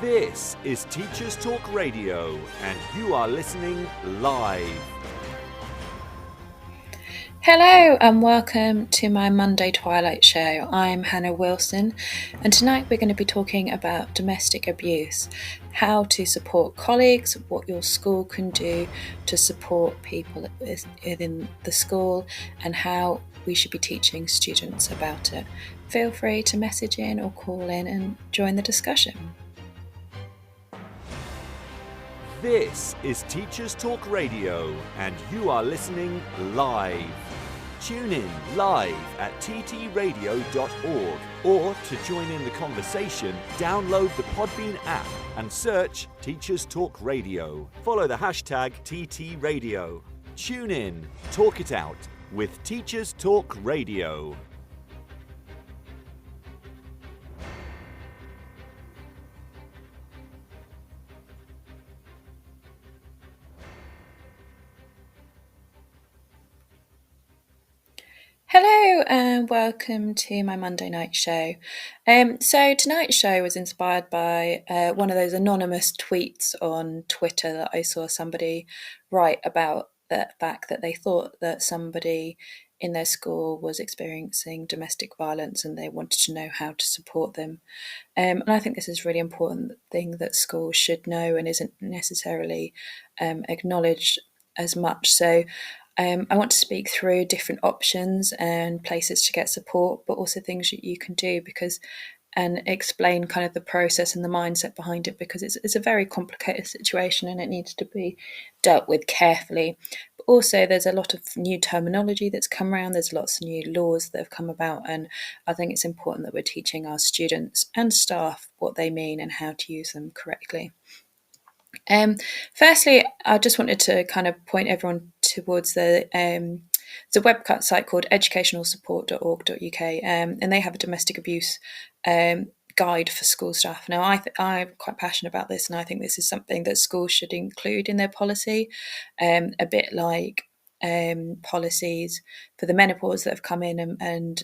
This is Teachers Talk Radio, and you are listening live. Hello and welcome to my Monday Twilight Show. I'm Hannah Wilson, and tonight we're going to be talking about domestic abuse, how to support colleagues, what your school can do to support people within the school, and how we should be teaching students about it. Feel free to message in or call in and join the discussion. This is Teachers Talk Radio, and you are listening live. Tune in live at ttradio.org, or to join in the conversation, download the Podbean app and search Teachers Talk Radio. Follow the hashtag TTRadio. Tune in, talk it out with Teachers Talk Radio. Hello and welcome to my Monday night show. So tonight's show was inspired by one of those anonymous tweets on Twitter that I saw somebody write about the fact that they thought that somebody in their school was experiencing domestic violence and they wanted to know how to support them. And I think this is a really important thing that schools should know and isn't necessarily acknowledged as much. So I want to speak through different options and places to get support, but also things that you can do and explain kind of the process and the mindset behind it, because it's a very complicated situation and it needs to be dealt with carefully. But also there's a lot of new terminology that's come around, there's lots of new laws that have come about, and I think it's important that we're teaching our students and staff what they mean and how to use them correctly. Firstly, I just wanted to kind of point everyone towards the website called educationalsupport.org.uk, and they have a domestic abuse guide for school staff. Now, I'm quite passionate about this, and I think this is something that schools should include in their policy, a bit like policies for the menopause that have come in and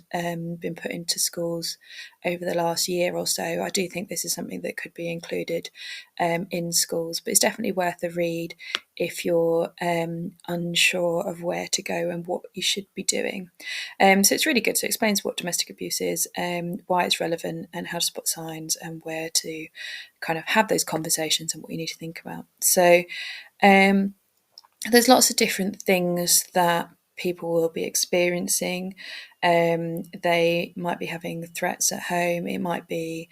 been put into schools over the last year or so. I do think this is something that could be included in schools, but it's definitely worth a read if you're unsure of where to go and what you should be doing. So it's really good. So it explains what domestic abuse is, why it's relevant, and how to spot signs and where to kind of have those conversations and what you need to think about. So there's lots of different things that people will be experiencing. They might be having threats at home. It might be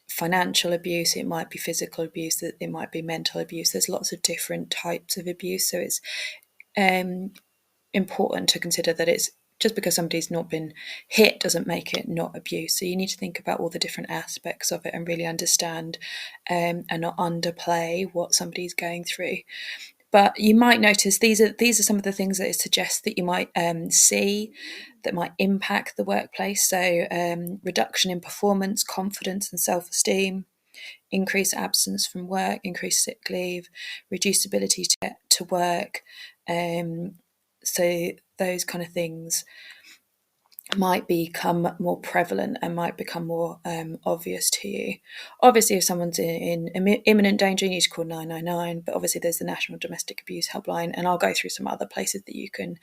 financial abuse. It might be physical abuse. It might be mental abuse. There's lots of different types of abuse. So it's important to consider that it's just because somebody's not been hit doesn't make it not abuse. So you need to think about all the different aspects of it and really understand and not underplay what somebody's going through. But you might notice these are some of the things that it suggests that you might see that might impact the workplace. So reduction in performance, confidence and self-esteem, increased absence from work, increased sick leave, reduced ability to get to work. So those kind of things might become more prevalent and might become more obvious to you. Obviously, if someone's in imminent danger, you need to call 999, but obviously there's the National Domestic Abuse Helpline, and I'll go through some other places that you can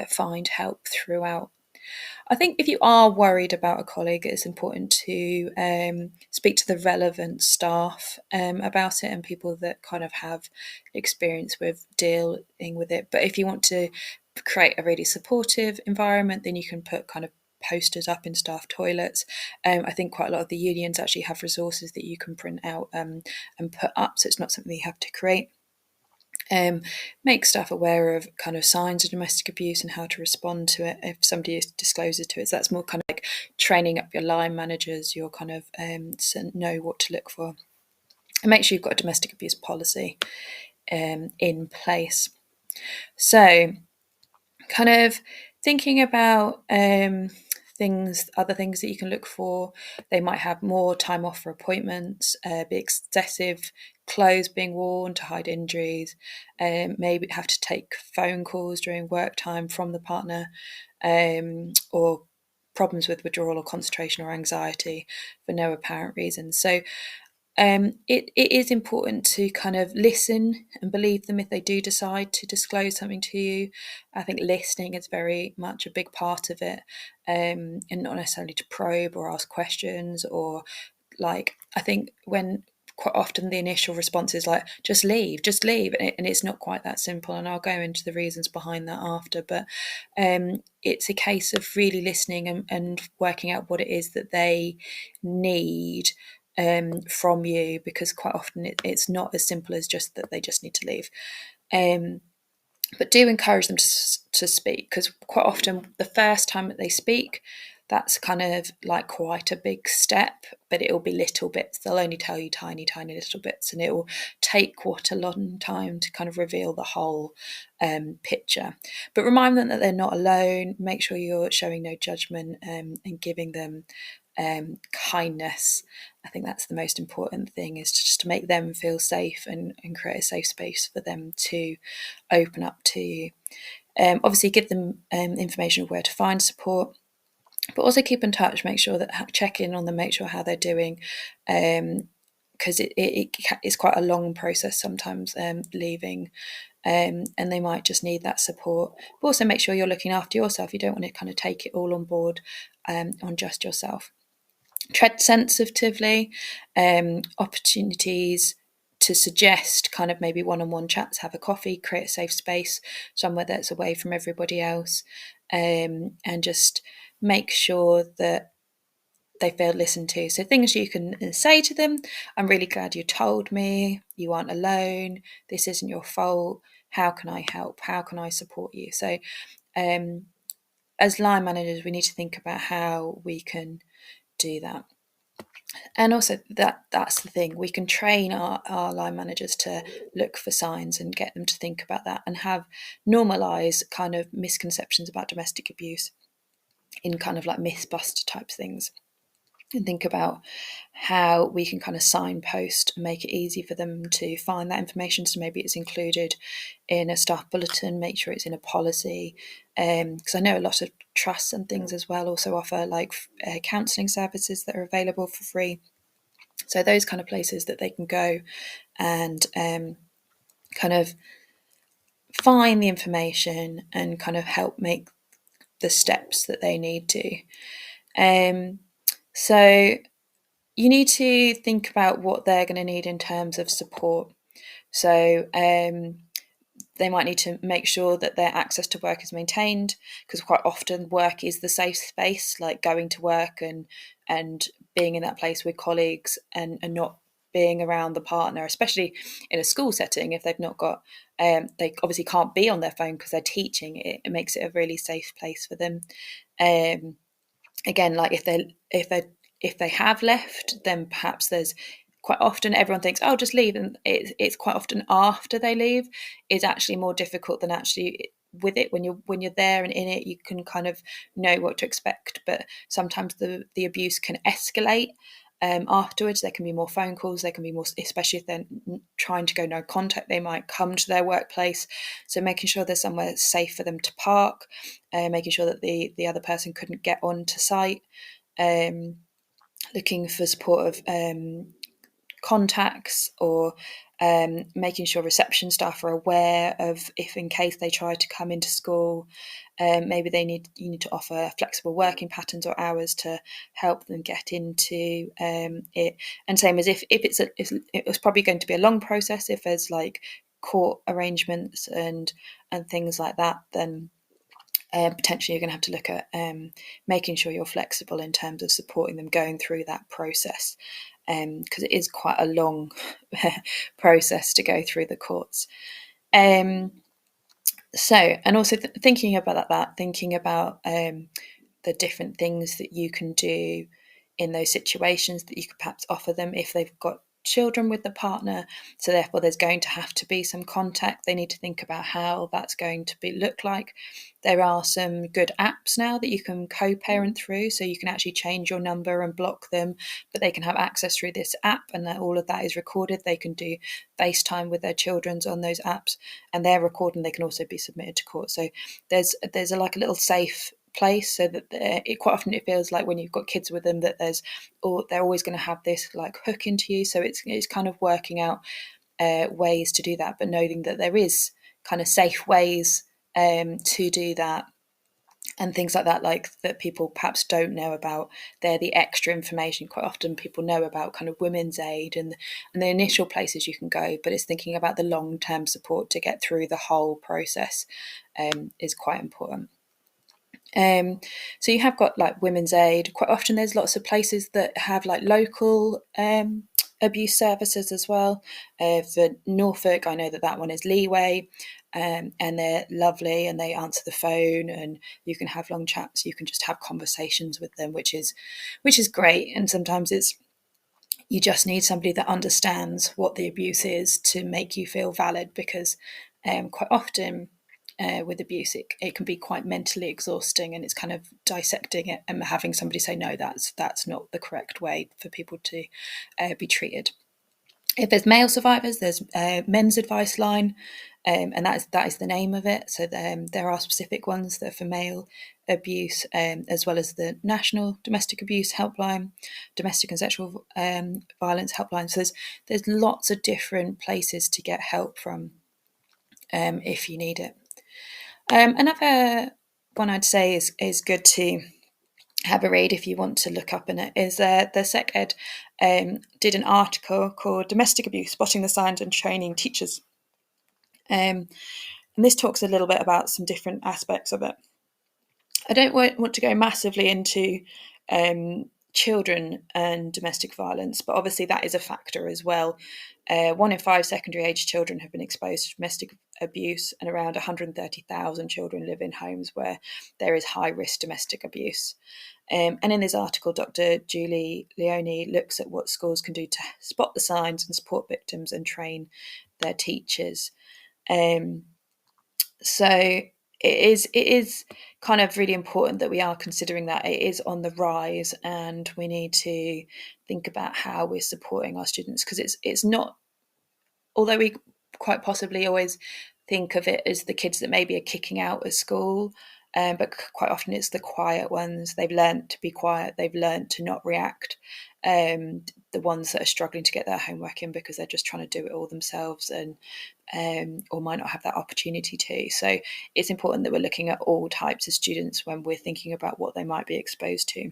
find help throughout. I think if you are worried about a colleague, it's important to speak to the relevant staff about it and people that kind of have experience with dealing with it. But if you want to create a really supportive environment, then you can put kind of posters up in staff toilets. I think quite a lot of the unions actually have resources that you can print out and put up, so it's not something you have to create. Make staff aware of kind of signs of domestic abuse and how to respond to it if somebody discloses to it. So that's more kind of like training up your line managers, your kind of know what to look for. And make sure you've got a domestic abuse policy in place. So kind of thinking about other things that you can look for. They might have more time off for appointments, be excessive clothes being worn to hide injuries, maybe have to take phone calls during work time from the partner, or problems with withdrawal or concentration or anxiety for no apparent reason. So it is important to kind of listen and believe them if they do decide to disclose something to you. I think listening is very much a big part of it, and not necessarily to probe or ask questions or like, I think when quite often the initial response is like, just leave, and it's not quite that simple, and I'll go into the reasons behind that after. But it's a case of really listening and working out what it is that they need from you, because quite often it's not as simple as just that they just need to leave. But do encourage them to speak, because quite often the first time that they speak, that's kind of like quite a big step, but it'll be little bits. They'll only tell you tiny, tiny little bits, and it will take quite a long time to kind of reveal the whole picture. But remind them that they're not alone. Make sure you're showing no judgment and giving them kindness. I think that's the most important thing, is just to make them feel safe and create a safe space for them to open up to you. Obviously, give them information of where to find support, but also keep in touch. Make sure that check in on them, make sure how they're doing, because it's quite a long process sometimes leaving. And they might just need that support. But also make sure you're looking after yourself. You don't want to kind of take it all on board on just yourself. Tread sensitively. Opportunities to suggest kind of maybe one-on-one chats, have a coffee, create a safe space somewhere that's away from everybody else, and just make sure that they feel listened to. So things you can say to them: I'm really glad you told me, you aren't alone, this isn't your fault, how can I help, how can I support you? So as line managers, we need to think about how we can do that. And also that's the thing, we can train our line managers to look for signs and get them to think about that, and have normalize kind of misconceptions about domestic abuse in kind of like mythbuster type things, and think about how we can kind of signpost and make it easy for them to find that information. So maybe it's included in a staff bulletin, make sure it's in a policy, because I know a lot of trusts and things as well also offer like counselling services that are available for free. So those kind of places that they can go and kind of find the information and kind of help make the steps that they need to. So you need to think about what they're going to need in terms of support. So they might need to make sure that their access to work is maintained, because quite often work is the safe space, like going to work and being in that place with colleagues, and not being around the partner, especially in a school setting. If they've not got, they obviously can't be on their phone because they're teaching. It makes it a really safe place for them. Again, like if they have left, then perhaps there's quite often everyone thinks, oh, just leave, and it's quite often after they leave is actually more difficult than actually with it. When you're there and in it, you can kind of know what to expect, but sometimes the abuse can escalate afterwards. There can be more phone calls, there can be more, especially if they're trying to go no contact, they might come to their workplace. So making sure there's somewhere safe for them to park, making sure that the other person couldn't get onto site, looking for support of contacts, or making sure reception staff are aware of if in case they try to come into school, maybe you need to offer flexible working patterns or hours to help them get into it. And same as if it was probably going to be a long process, if there's like court arrangements and things like that, then potentially you're going to have to look at making sure you're flexible in terms of supporting them going through that process, because it is quite a long process to go through the courts. So, and also thinking about that, thinking about the different things that you can do in those situations that you could perhaps offer them if they've got children with the partner. So therefore there's going to have to be some contact. They need to think about how that's going to look like. There are some good apps now that you can co-parent through, so you can actually change your number and block them, but they can have access through this app, and all of that is recorded. They can do FaceTime with their children on those apps, and they're recorded, and they can also be submitted to court. So there's like a little safe place, so that quite often it feels like when you've got kids with them that they're always going to have this like hook into you. So it's kind of working out ways to do that, but knowing that there is kind of safe ways to do that, and things like that, like that people perhaps don't know about. They're the extra information. Quite often people know about kind of women's aid and the initial places you can go, but it's thinking about the long-term support to get through the whole process is quite important. So you have got like women's aid. Quite often there's lots of places that have like local abuse services as well. For Norfolk, I know that one is Leeway, and they're lovely and they answer the phone and you can have long chats. You can just have conversations with them, which is great. And sometimes you just need somebody that understands what the abuse is to make you feel valid, because quite often with abuse, it can be quite mentally exhausting, and it's kind of dissecting it and having somebody say, no, that's not the correct way for people to be treated. If there's male survivors, there's men's advice line, and that is the name of it. So there are specific ones that are for male abuse, as well as the National Domestic Abuse Helpline, Domestic and Sexual Violence Helpline. So there's lots of different places to get help from if you need it. Another one I'd say is good to have a read if you want to look up in it is the SecEd did an article called Domestic Abuse, Spotting the Signs and Training Teachers. And this talks a little bit about some different aspects of it. I don't want to go massively into children and domestic violence, but obviously that is a factor as well. 1 in 5 secondary age children have been exposed to domestic abuse, and around 130,000 children live in homes where there is high risk domestic abuse. And in this article, Dr. Julie Leone looks at what schools can do to spot the signs and support victims and train their teachers. So it is kind of really important that we are considering that it is on the rise, and we need to think about how we're supporting our students, because it's not, although we quite possibly always think of it as the kids that maybe are kicking out of school, but quite often it's the quiet ones. They've learned to be quiet. They've learned to not react. The ones that are struggling to get their homework in because they're just trying to do it all themselves, and or might not have that opportunity to. So it's important that we're looking at all types of students when we're thinking about what they might be exposed to.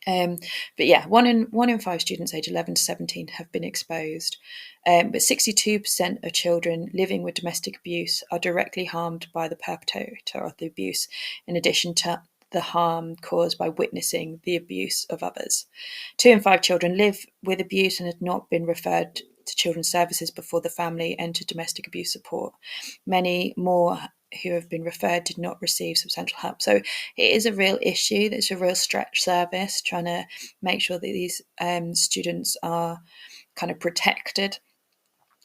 But yeah, 1 in 5 students aged 11 to 17 have been exposed. But 62% of children living with domestic abuse are directly harmed by the perpetrator of the abuse, in addition to the harm caused by witnessing the abuse of others. 2 in 5 children live with abuse and had not been referred to children's services before the family entered domestic abuse support. Many more who have been referred did not receive substantial help. So it is a real issue. It's a real stretch service, trying to make sure that these students are kind of protected.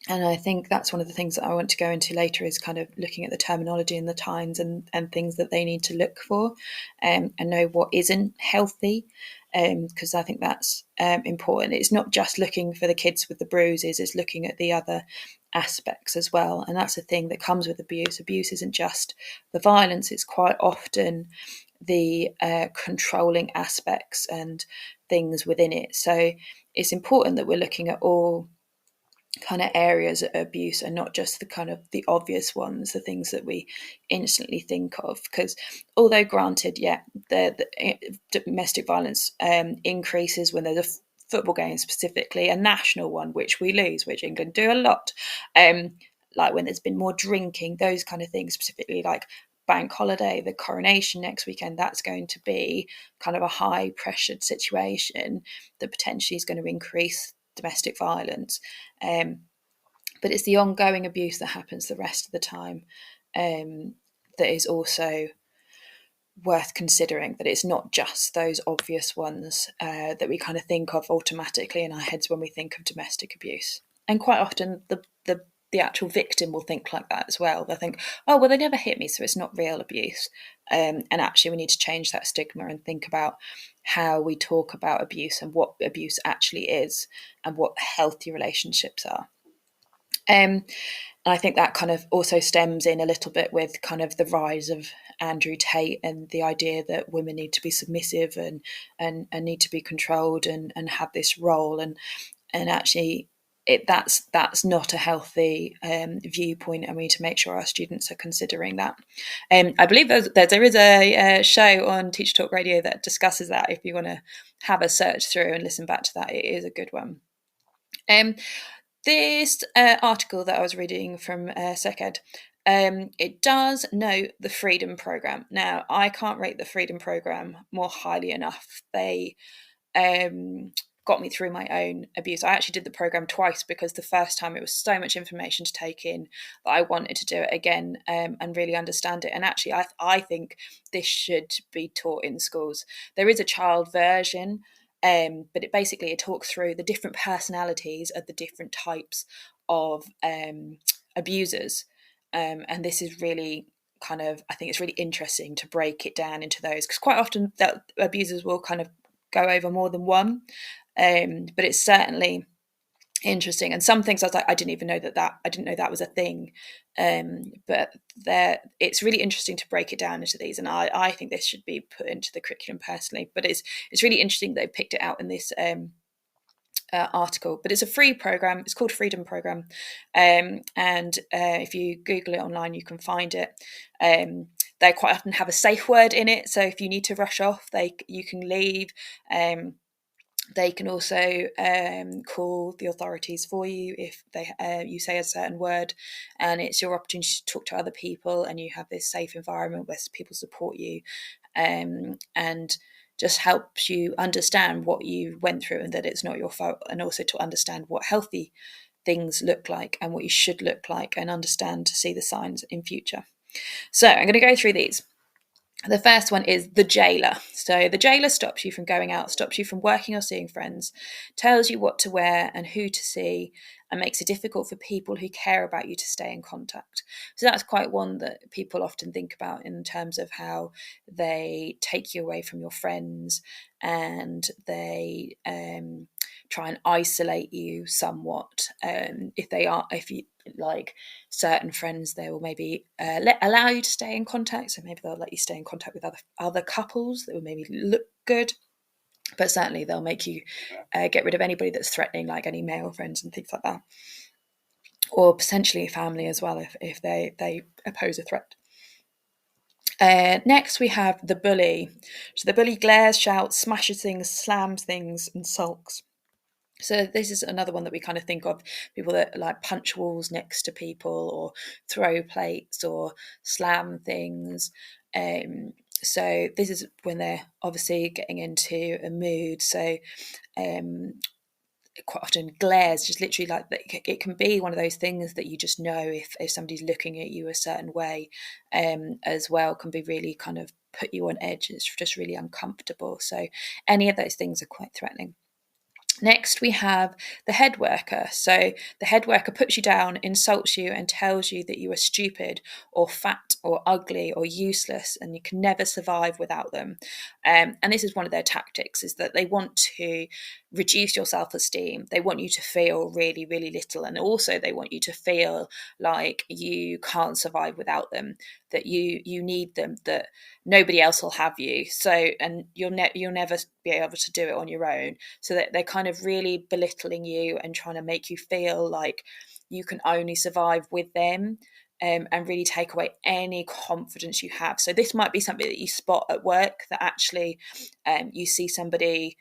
And I think that's one of the things that I want to go into later, is kind of looking at the terminology and the times and things that they need to look for, and know what isn't healthy, because I think that's important. It's not just looking for the kids with the bruises, it's looking at the other aspects as well. And that's the thing that comes with abuse. Abuse isn't just the violence, it's quite often the controlling aspects and things within it. So it's important that we're looking at all kind of areas of abuse and not just the kind of the obvious ones, the things that we instantly think of. Because although granted, yeah, the domestic violence increases when there's a football game, specifically a national one, which we lose, which England do a lot, like when there's been more drinking, those kind of things, specifically like bank holiday, the coronation next weekend, that's going to be kind of a high pressured situation that potentially is going to increase domestic violence. But it's the ongoing abuse that happens the rest of the time that is also worth considering, that it's not just those obvious ones that we kind of think of automatically in our heads when we think of domestic abuse. And quite often the actual victim will think like that as well. They'll think, oh, well, they never hit me, so it's not real abuse. And actually we need to change that stigma and think about how we talk about abuse and what abuse actually is and what healthy relationships are. And I think that kind of also stems in a little bit with kind of the rise of Andrew Tate and the idea that women need to be submissive and need to be controlled and have this role, and actually that's not a healthy viewpoint, and we need to make sure our students are considering that. I believe there is a show on Teacher Talk Radio that discusses that. If you want to have a search through and listen back to that, it is a good one. This article that I was reading from SecEd, it does note the Freedom Programme. Now, I can't rate the Freedom Programme more highly enough. They got me through my own abuse. I actually did the programme twice because the first time it was so much information to take in that I wanted to do it again and really understand it. And actually, I think this should be taught in schools. There is a child version, but it talks through the different personalities of the different types of abusers. And this is really I think it's really interesting to break it down into those, because quite often that abusers will kind of go over more than one. But it's certainly interesting, and some things I was like, I didn't even know I didn't know that was a thing. But it's really interesting to break it down into these, and I think this should be put into the curriculum personally. But it's really interesting that they picked it out in this article. But it's a free program. It's called Freedom Program, and if you Google it online, you can find it. They quite often have a safe word in it, so if you need to rush off, you can leave. They can also call the authorities for you if you say a certain word, and it's your opportunity to talk to other people, and you have this safe environment where people support you, and just helps you understand what you went through and that it's not your fault, and also to understand what healthy things look like and what you should look like, and understand to see the signs in future. So I'm going to go through these. The first one is the jailer. So the jailer stops you from going out, stops you from working or seeing friends, tells you what to wear and who to see, and makes it difficult for people who care about you to stay in contact. So that's quite one that people often think about in terms of how they take you away from your friends, and they try and isolate you somewhat. If you like certain friends, they will maybe allow you to stay in contact, so maybe they'll let you stay in contact with other couples that will maybe look good, but certainly they'll make you get rid of anybody that's threatening, like any male friends and things like that, or potentially family as well if they pose a threat. Next we have the bully. So the bully glares, shouts, smashes things, slams things, and sulks. So this is another one that we kind of think of, people that like punch walls next to people, or throw plates, or slam things. So this is when they're obviously getting into a mood. So quite often glares, just literally like it can be one of those things that you just know if somebody's looking at you a certain way as well, can be really kind of put you on edge. It's just really uncomfortable. So any of those things are quite threatening. Next, we have the head worker. So the head worker puts you down, insults you, and tells you that you are stupid or fat or ugly or useless, and you can never survive without them. And this is one of their tactics, is that they want to reduce your self-esteem. They want you to feel really, really little, and also they want you to feel like you can't survive without them, that you need them, that nobody else will have you. So, and you'll never be able to do it on your own. So that they're kind of really belittling you and trying to make you feel like you can only survive with them, and really take away any confidence you have. So this might be something that you spot at work, that actually you see somebody,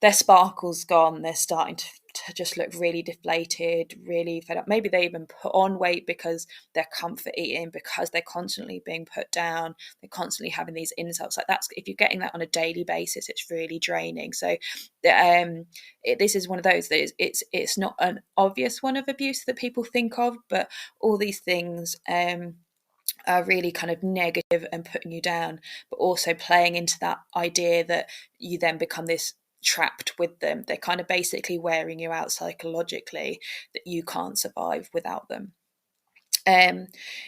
their sparkle's gone, they're starting to just look really deflated, really fed up. Maybe they even put on weight because they're comfort eating, because they're constantly being put down, they're constantly having these insults. Like that's, if you're getting that on a daily basis, it's really draining. So this is one of those that it's not an obvious one of abuse that people think of, but all these things are really kind of negative and putting you down, but also playing into that idea that you then become this trapped with them. They're kind of basically wearing you out psychologically, that you can't survive without them.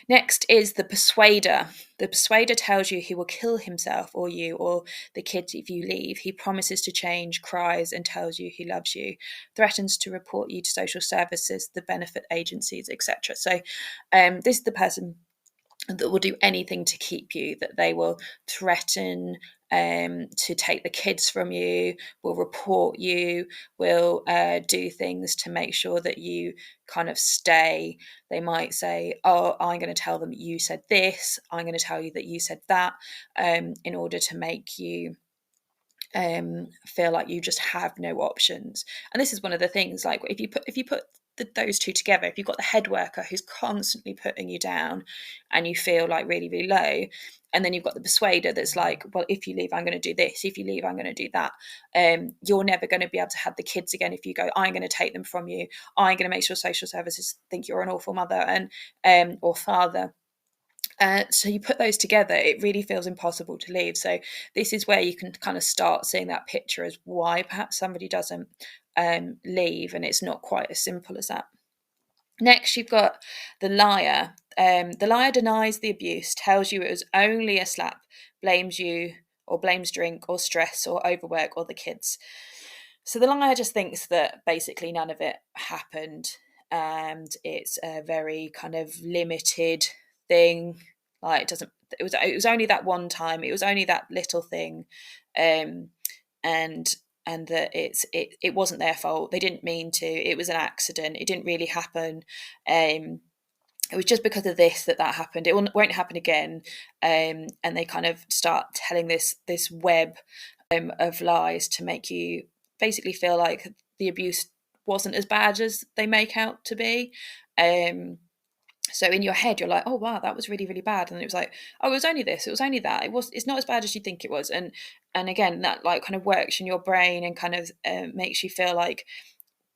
Next is the persuader. The persuader tells you he will kill himself or you or the kids if you leave. He promises to change, cries, and tells you he loves you, threatens to report you to social services, the benefit agencies, etc. So this is the person that will do anything to keep you, that they will threaten to take the kids from you, will report you, will do things to make sure that you kind of stay. They might say, oh, I'm going to tell them you said this, I'm going to tell you that you said that, in order to make you feel like you just have no options. And this is one of the things, like if you put those two together, if you've got the head worker who's constantly putting you down and you feel like really, really low, and then you've got the persuader that's like, well, if you leave, I'm going to do this, if you leave, I'm going to do that, you're never going to be able to have the kids again if you go, I'm going to take them from you, I'm going to make sure social services think you're an awful mother and or father. So you put those together, it really feels impossible to leave. So this is where you can kind of start seeing that picture as why perhaps somebody doesn't leave, and it's not quite as simple as that. Next, you've got the liar. The liar denies the abuse, tells you it was only a slap, blames you or blames drink or stress or overwork or the kids. So the liar just thinks that basically none of it happened and it's a very kind of limited thing. Like it was only that one time, it was only that little thing, and that it wasn't their fault, they didn't mean to, it was an accident, it didn't really happen, it was just because of this that happened, it won't happen again, and they kind of start telling this web of lies to make you basically feel like the abuse wasn't as bad as they make out to be. So in your head, you're like, oh wow, that was really, really bad, and it was like, oh, it was only this, it was only that, it's not as bad as you think it was, and again, that like kind of works in your brain and kind of makes you feel like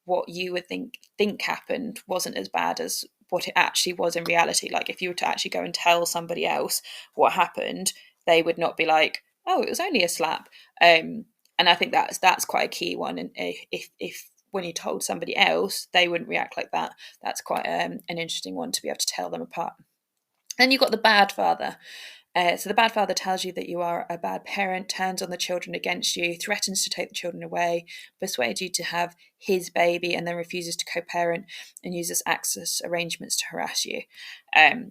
what you would think happened wasn't as bad as what it actually was in reality. Like if you were to actually go and tell somebody else what happened, they would not be like, oh, it was only a slap. And I think that's quite a key one. And if when you told somebody else, they wouldn't react like that, that's quite an interesting one to be able to tell them apart. Then you've got the bad father. So the bad father tells you that you are a bad parent, turns on the children against you, threatens to take the children away, persuades you to have his baby, and then refuses to co-parent and uses access arrangements to harass you.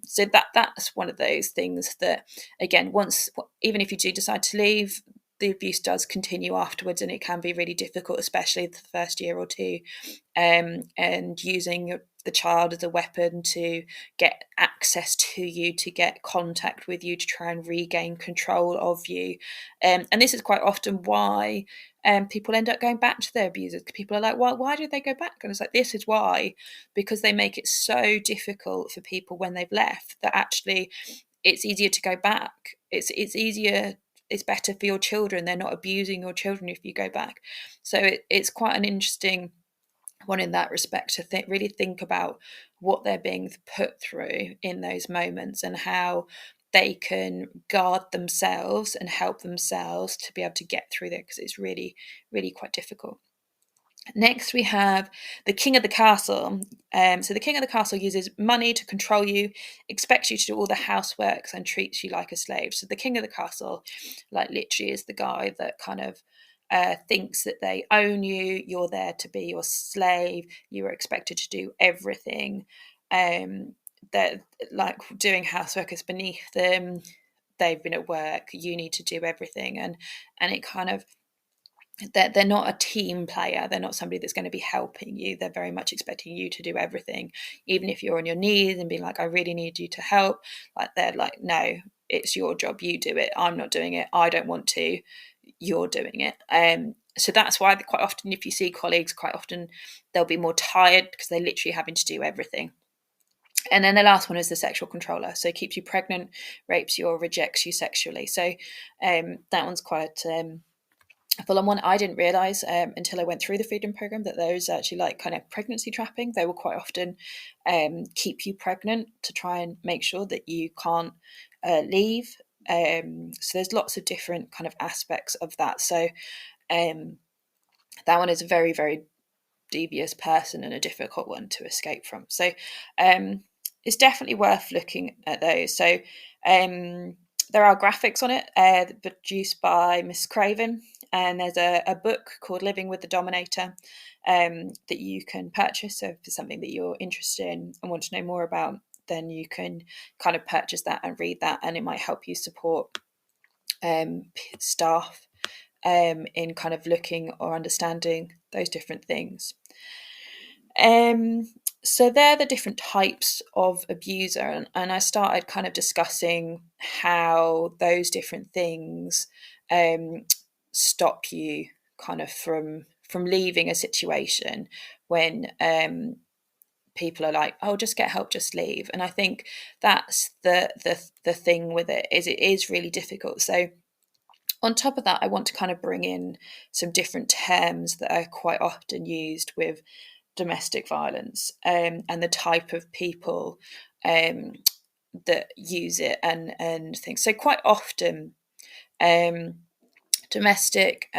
So that's one of those things that, again, even if you do decide to leave, the abuse does continue afterwards, and it can be really difficult, especially the first year or two, and using the child as a weapon to get access to you, to get contact with you, to try and regain control of you. And this is quite often why people end up going back to their abusers. People are like, well, why did they go back? And it's like, this is why, because they make it so difficult for people when they've left that actually it's easier to go back. It's easier, it's better for your children. They're not abusing your children if you go back. So it's quite an interesting one in that respect, to really think about what they're being put through in those moments and how they can guard themselves and help themselves to be able to get through that, because it's really, really quite difficult. Next, we have the king of the castle. So the king of the castle uses money to control you, expects you to do all the houseworks, and treats you like a slave. So the king of the castle, like literally, is the guy that kind of thinks that they own you. You're there to be your slave. You are expected to do everything. That like doing housework is beneath them. They've been at work. You need to do everything, and it kind of, they're not a team player. They're not somebody that's going to be helping you. They're very much expecting you to do everything, even if you're on your knees and being like, I really need you to help. Like they're like, no, it's your job, you do it. I'm not doing it, I don't want to, you're doing it. So that's why quite often, if you see colleagues, quite often they'll be more tired because they're literally having to do everything. And then the last one is the sexual controller. So keeps you pregnant, rapes you, or rejects you sexually. So that one's quite full on one. I didn't realise until I went through the Freedom Programme that those actually like kind of pregnancy trapping. They will quite often keep you pregnant to try and make sure that you can't leave. So there's lots of different kind of aspects of that. So that one is a very, very devious person and a difficult one to escape from. So it's definitely worth looking at those. So there are graphics on it produced by Miss Craven, and there's a book called Living with the Dominator that you can purchase. So if it's something that you're interested in and want to know more about, then you can kind of purchase that and read that, and it might help you support staff in kind of looking or understanding those different things. So they're the different types of abuser, and I started kind of discussing how those different things stop you kind of from leaving a situation when people are like, oh, just get help, just leave. And I think that's the thing with it, is it is really difficult. So on top of that, I want to kind of bring in some different terms that are quite often used with domestic violence, and the type of people that use it and things. So quite often, domestic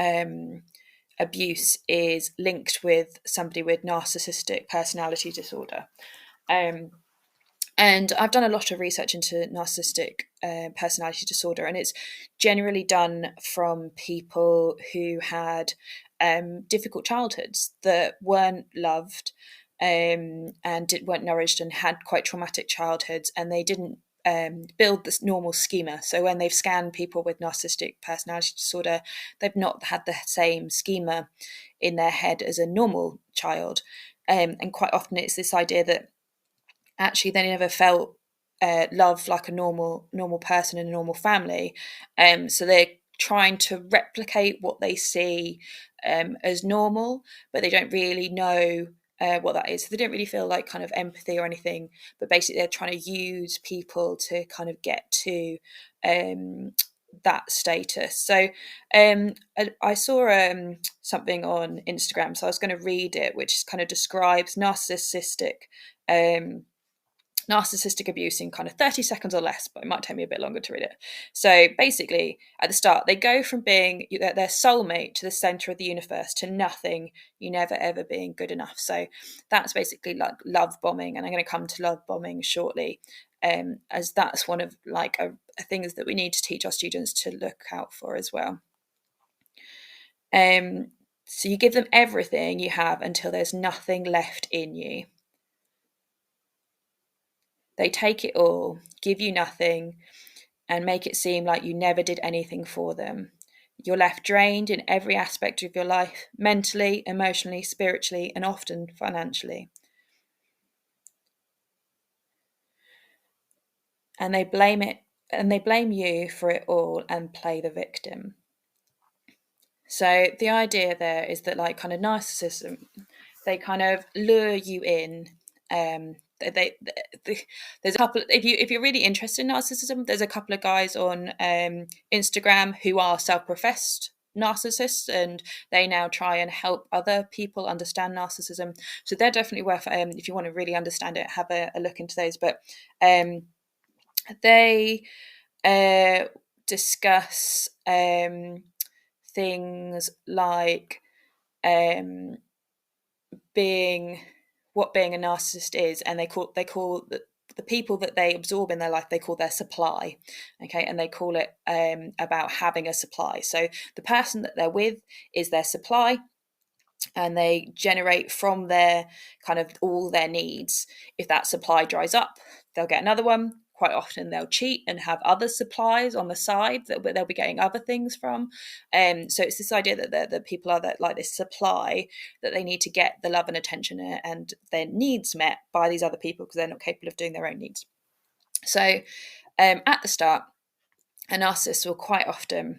abuse is linked with somebody with narcissistic personality disorder. And I've done a lot of research into narcissistic personality disorder, and it's generally done from people who had difficult childhoods that weren't loved, and weren't nourished, and had quite traumatic childhoods, and they didn't build this normal schema. So when they've scanned people with narcissistic personality disorder, they've not had the same schema in their head as a normal child. And quite often it's this idea that actually they never felt love like a normal person in a normal family. So they're trying to replicate what they see as normal, but they don't really know what that is. So they don't really feel like kind of empathy or anything, but basically they're trying to use people to kind of get to that status. So I saw something on Instagram, so I was going to read it, which kind of describes narcissistic abuse in kind of 30 seconds or less, but it might take me a bit longer to read it. So basically, at the start, they go from being their soulmate to the center of the universe to nothing, you never ever being good enough. So that's basically like love bombing, and I'm going to come to love bombing shortly, as that's one of like things that we need to teach our students to look out for as well. So you give them everything you have until there's nothing left in you. They take it all, give you nothing, and make it seem like you never did anything for them. You're left drained in every aspect of your life, mentally, emotionally, spiritually, and often financially. And they blame you for it all and play the victim. So the idea there is that, like, kind of narcissism, they kind of lure you in. There's a couple. If you're really interested in narcissism, there's a couple of guys on Instagram who are self-professed narcissists, and they now try and help other people understand narcissism. So they're definitely worth. If you want to really understand it, have a look into those. But they discuss things like being a narcissist is, and they call the people that they absorb in their life, they call their supply. Okay, and they call it about having a supply. So the person that they're with is their supply, and they generate from their kind of all their needs. If that supply dries up, they'll get another one. Quite often they'll cheat and have other supplies on the side that they'll be getting other things from. So it's this idea that the people are that like this supply, that they need to get the love and attention and their needs met by these other people because they're not capable of doing their own needs. So at the start, a narcissist will quite often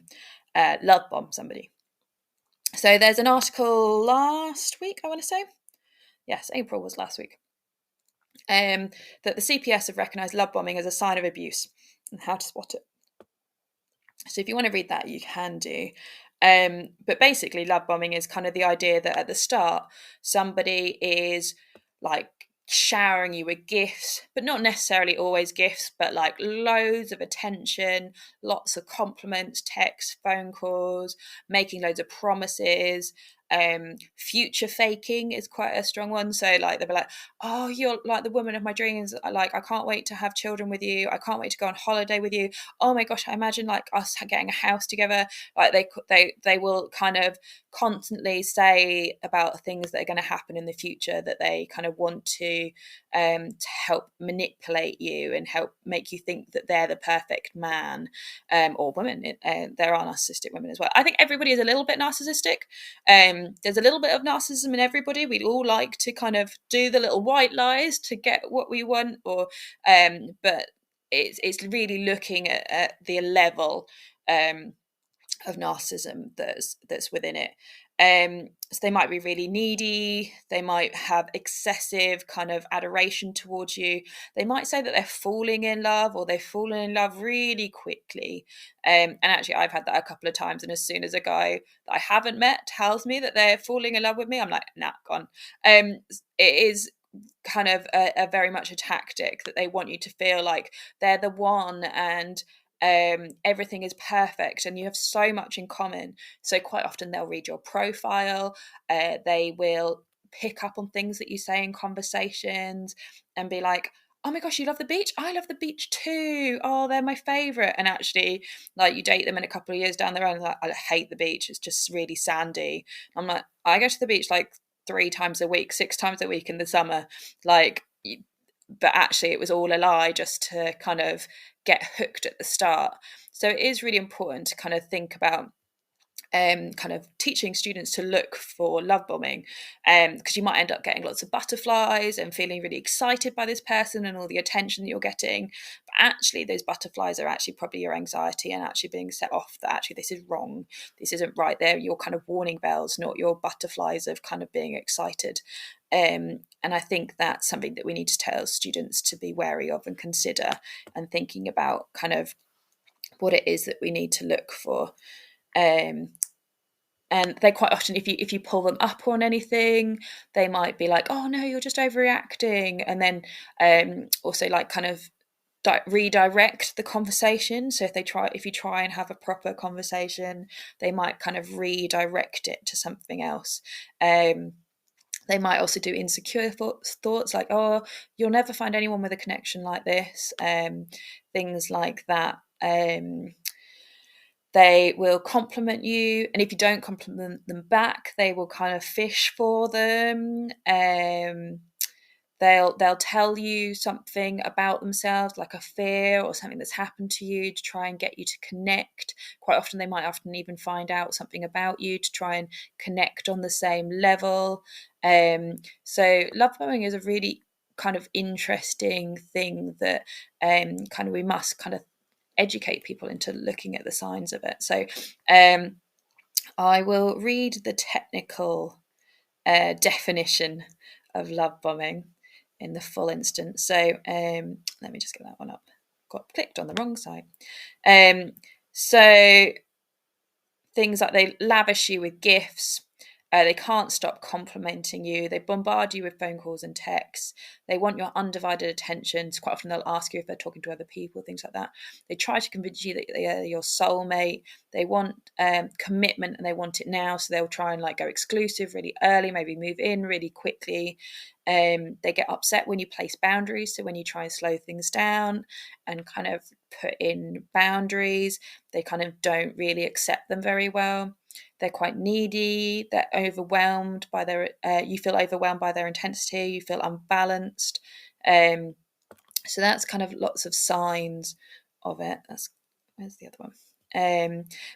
love bomb somebody. So there's an article last week, I want to say. Yes, April was last week. That the CPS have recognised love bombing as a sign of abuse and how to spot it. So if you want to read that, you can do. But basically, love bombing is kind of the idea that at the start, somebody is like showering you with gifts, but not necessarily always gifts, but like loads of attention, lots of compliments, texts, phone calls, making loads of promises, Future faking is quite a strong one. So like they'll be like, oh, you're like the woman of my dreams, like I can't wait to have children with you, I can't wait to go on holiday with you, oh my gosh, I imagine like us getting a house together. Like they will kind of constantly say about things that are going to happen in the future, that they kind of want to help manipulate you and help make you think that they're the perfect man, or woman. There are narcissistic women as well. I think everybody is a little bit narcissistic. There's a little bit of narcissism in everybody. We all like to kind of do the little white lies to get what we want, or but it's really looking at the level of narcissism that's within it. So they might be really needy, they might have excessive kind of adoration towards you, they might say that they're falling in love, or they've fallen in love really quickly. And actually I've had that a couple of times, and as soon as a guy that I haven't met tells me that they're falling in love with me, I'm like, nah, gone. It is kind of a very much a tactic that they want you to feel like they're the one, and everything is perfect and you have so much in common. So quite often they'll read your profile, they will pick up on things that you say in conversations and be like, oh my gosh, you love the beach, I love the beach too, oh they're my favorite. And actually like you date them in a couple of years down the road, like, I hate the beach, it's just really sandy. I'm like, I go to the beach like 3 times a week, 6 times a week in the summer, like, but actually it was all a lie just to kind of get hooked at the start. So it is really important to kind of think about kind of teaching students to look for love bombing, because you might end up getting lots of butterflies and feeling really excited by this person and all the attention that you're getting, but actually those butterflies are actually probably your anxiety and actually being set off that actually this is wrong, this isn't right. They're your kind of warning bells, not your butterflies of kind of being excited. And I think that's something that we need to tell students to be wary of and consider, and thinking about kind of what it is that we need to look for. And they quite often, if you pull them up on anything, they might be like, oh no, you're just overreacting. And then also like kind of redirect the conversation. So if you try and have a proper conversation, they might kind of redirect it to something else. They might also do insecure thoughts like, oh, you'll never find anyone with a connection like this, things like that. They will compliment you, and if you don't compliment them back, they will kind of fish for them. They'll tell you something about themselves, like a fear or something that's happened to you, to try and get you to connect. Quite often they might often even find out something about you to try and connect on the same level. So love bombing is a really kind of interesting thing that kind of we must kind of educate people into looking at the signs of it. So I will read the technical definition of love bombing in the full instance. So let me just get that one up. Got clicked on the wrong side. So things like they lavish you with gifts. They can't stop complimenting you. They bombard you with phone calls and texts. They want your undivided attention. So quite often they'll ask you if they're talking to other people, things like that. They try to convince you that they are your soulmate. They want commitment and they want it now. So they'll try and like go exclusive really early, maybe move in really quickly. They get upset when you place boundaries. So when you try and slow things down and kind of put in boundaries, they kind of don't really accept them very well. They're quite needy. They're overwhelmed by their. You feel overwhelmed by their intensity. You feel unbalanced. So that's kind of lots of signs of it. Where's the other one?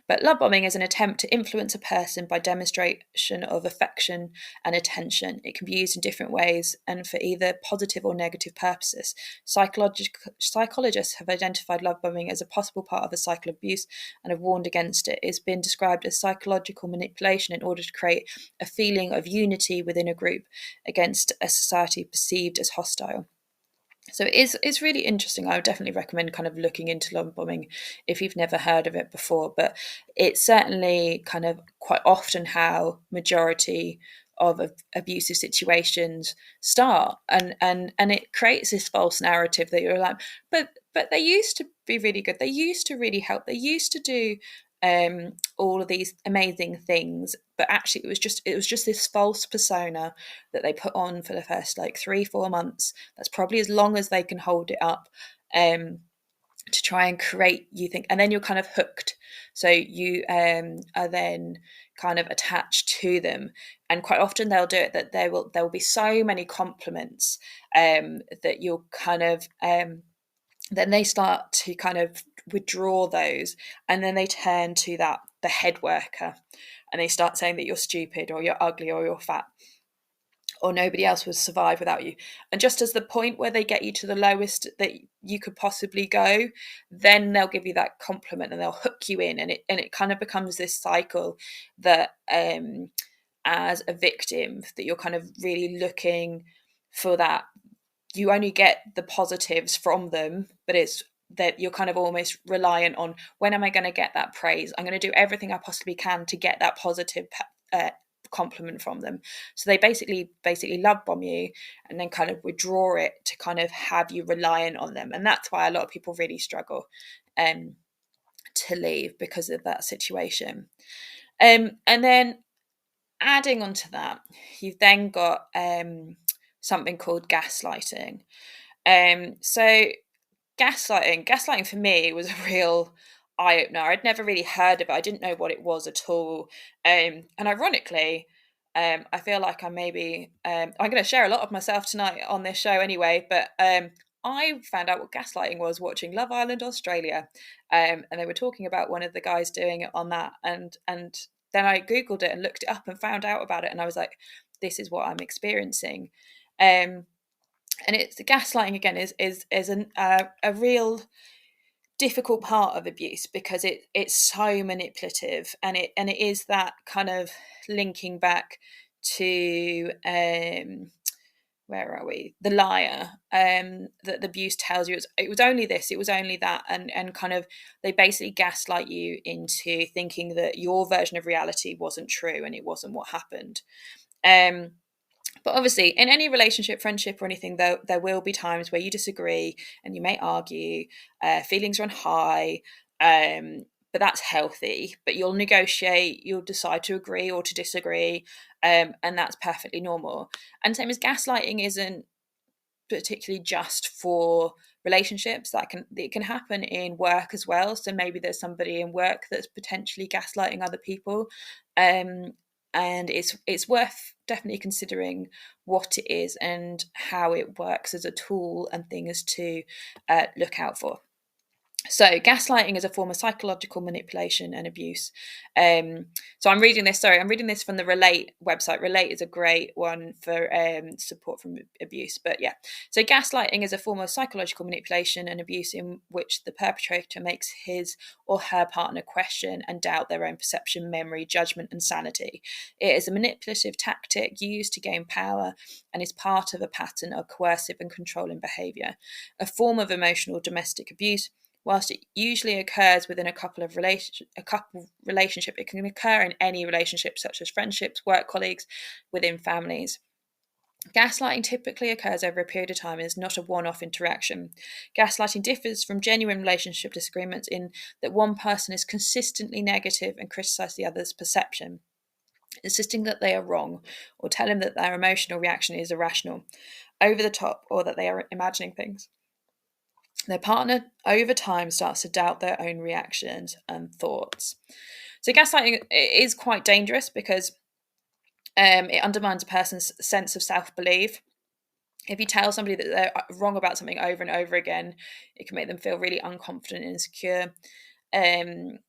But love bombing is an attempt to influence a person by demonstration of affection and attention. It can be used in different ways and for either positive or negative purposes. Psychologists have identified love bombing as a possible part of a cycle of abuse and have warned against it. It's been described as psychological manipulation in order to create a feeling of unity within a group against a society perceived as hostile. So it's really interesting. I would definitely recommend kind of looking into love bombing if you've never heard of it before. But it's certainly kind of quite often how majority of abusive situations start, and it creates this false narrative that you're like, but they used to be really good. They used to really help. They used to do all of these amazing things, but actually it was just this false persona that they put on for the first like 3-4 months. That's probably as long as they can hold it up, to try and create you think, and then you're kind of hooked. So you are then kind of attached to them, and quite often they'll do it that there will be so many compliments, that you'll kind of then they start to kind of withdraw those, and then they turn to that the head worker, and they start saying that you're stupid or you're ugly or you're fat or nobody else would survive without you. And just as the point where they get you to the lowest that you could possibly go, then they'll give you that compliment and they'll hook you in, and it kind of becomes this cycle that, as a victim, that you're kind of really looking for that. You only get the positives from them, but it's that you're kind of almost reliant on, when am I going to get that praise? I'm going to do everything I possibly can to get that positive compliment from them. So they basically love bomb you and then kind of withdraw it to kind of have you reliant on them. And that's why a lot of people really struggle to leave, because of that situation. And then adding on to that, you've then got something called gaslighting. So gaslighting for me was a real eye opener. I'd never really heard of it. I didn't know what it was at all. And ironically, I feel like I'm going to share a lot of myself tonight on this show anyway, but I found out what gaslighting was watching Love Island Australia. And they were talking about one of the guys doing it on that. And then I Googled it and looked it up and found out about it. And I was like, this is what I'm experiencing. And it's the gaslighting again is a real difficult part of abuse, because it's so manipulative, and it is that kind of linking back to where are we, the liar, that the abuse tells you it was only this, it was only that, and kind of they basically gaslight you into thinking that your version of reality wasn't true and it wasn't what happened. But obviously, in any relationship, friendship, or anything, there will be times where you disagree and you may argue, feelings run high, but that's healthy. But you'll negotiate, you'll decide to agree or to disagree, and that's perfectly normal. And same as gaslighting isn't particularly just for relationships. It can happen in work as well. So maybe there's somebody in work that's potentially gaslighting other people. And it's worth definitely considering what it is and how it works as a tool and things to look out for. So gaslighting is a form of psychological manipulation and abuse. So I'm reading this from the Relate website. Relate is a great one for support from abuse. But yeah, so gaslighting is a form of psychological manipulation and abuse in which the perpetrator makes his or her partner question and doubt their own perception, memory, judgment, and sanity. It is a manipulative tactic used to gain power and is part of a pattern of coercive and controlling behaviour, a form of emotional domestic abuse. Whilst it usually occurs within a couple relationship, it can occur in any relationship, such as friendships, work colleagues, within families. Gaslighting typically occurs over a period of time and is not a one-off interaction. Gaslighting differs from genuine relationship disagreements in that one person is consistently negative and criticises the other's perception, insisting that they are wrong, or telling that their emotional reaction is irrational, over the top, or that they are imagining things. Their partner, over time, starts to doubt their own reactions and thoughts. So gaslighting is quite dangerous because it undermines a person's sense of self-belief. If you tell somebody that they're wrong about something over and over again, it can make them feel really unconfident and insecure. And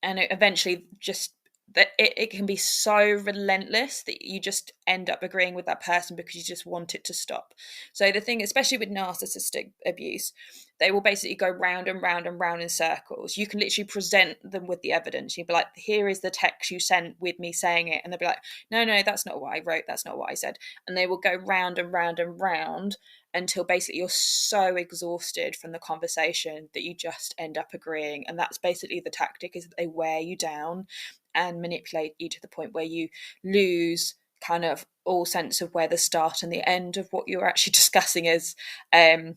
it eventually just that it can be so relentless that you just end up agreeing with that person because you just want it to stop. So the thing, especially with narcissistic abuse, they will basically go round and round and round in circles. You can literally present them with the evidence. You'd be like, here is the text you sent with me saying it. And they'll be like, no, that's not what I wrote. That's not what I said. And they will go round and round and round until basically you're so exhausted from the conversation that you just end up agreeing. And that's basically the tactic, is that they wear you down and manipulate you to the point where you lose kind of all sense of where the start and the end of what you're actually discussing is. And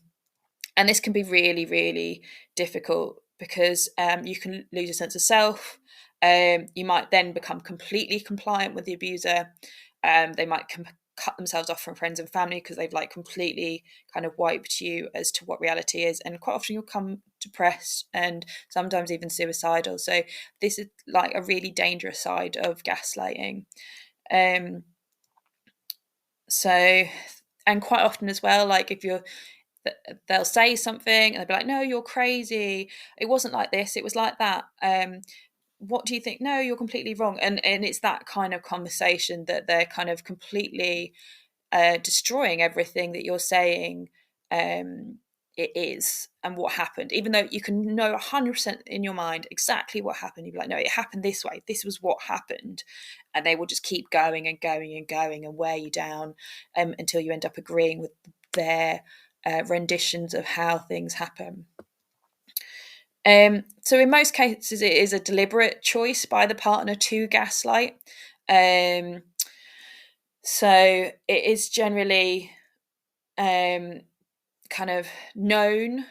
this can be really, really difficult because you can lose a sense of self. You might then become completely compliant with the abuser. They might cut themselves off from friends and family because they've like completely kind of wiped you as to what reality is, and quite often you'll come depressed and sometimes even suicidal. So this is like a really dangerous side of gaslighting. um so and quite often as well, like if you're they'll say something and they'll be like, no, you're crazy, it wasn't like this, it was like that. What do you think? No, you're completely wrong. And it's that kind of conversation that they're kind of completely destroying everything that you're saying it is and what happened, even though you can know 100% in your mind exactly what happened. You'd be like, no, it happened this way, this was what happened. And they will just keep going and going and going and wear you down until you end up agreeing with their renditions of how things happen. So in most cases, it is a deliberate choice by the partner to gaslight. Um, so it is generally kind of known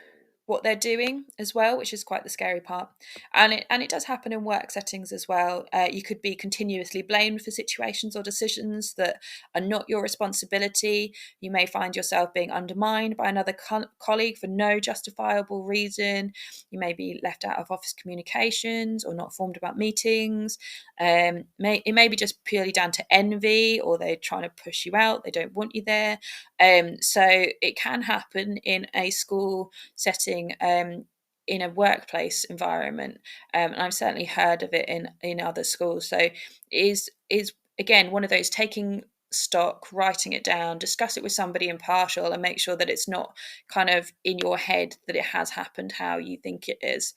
what they're doing as well, which is quite the scary part. And it does happen in work settings as well. You could be continuously blamed for situations or decisions that are not your responsibility. You may find yourself being undermined by another colleague for no justifiable reason. You may be left out of office communications or not informed about meetings. It may be just purely down to envy, or they're trying to push you out, they don't want you there. So it can happen in a school setting, in a workplace environment, and I've certainly heard of it in other schools. So it is again one of those taking stock, writing it down, discuss it with somebody impartial, and make sure that it's not kind of in your head that it has happened how you think it is.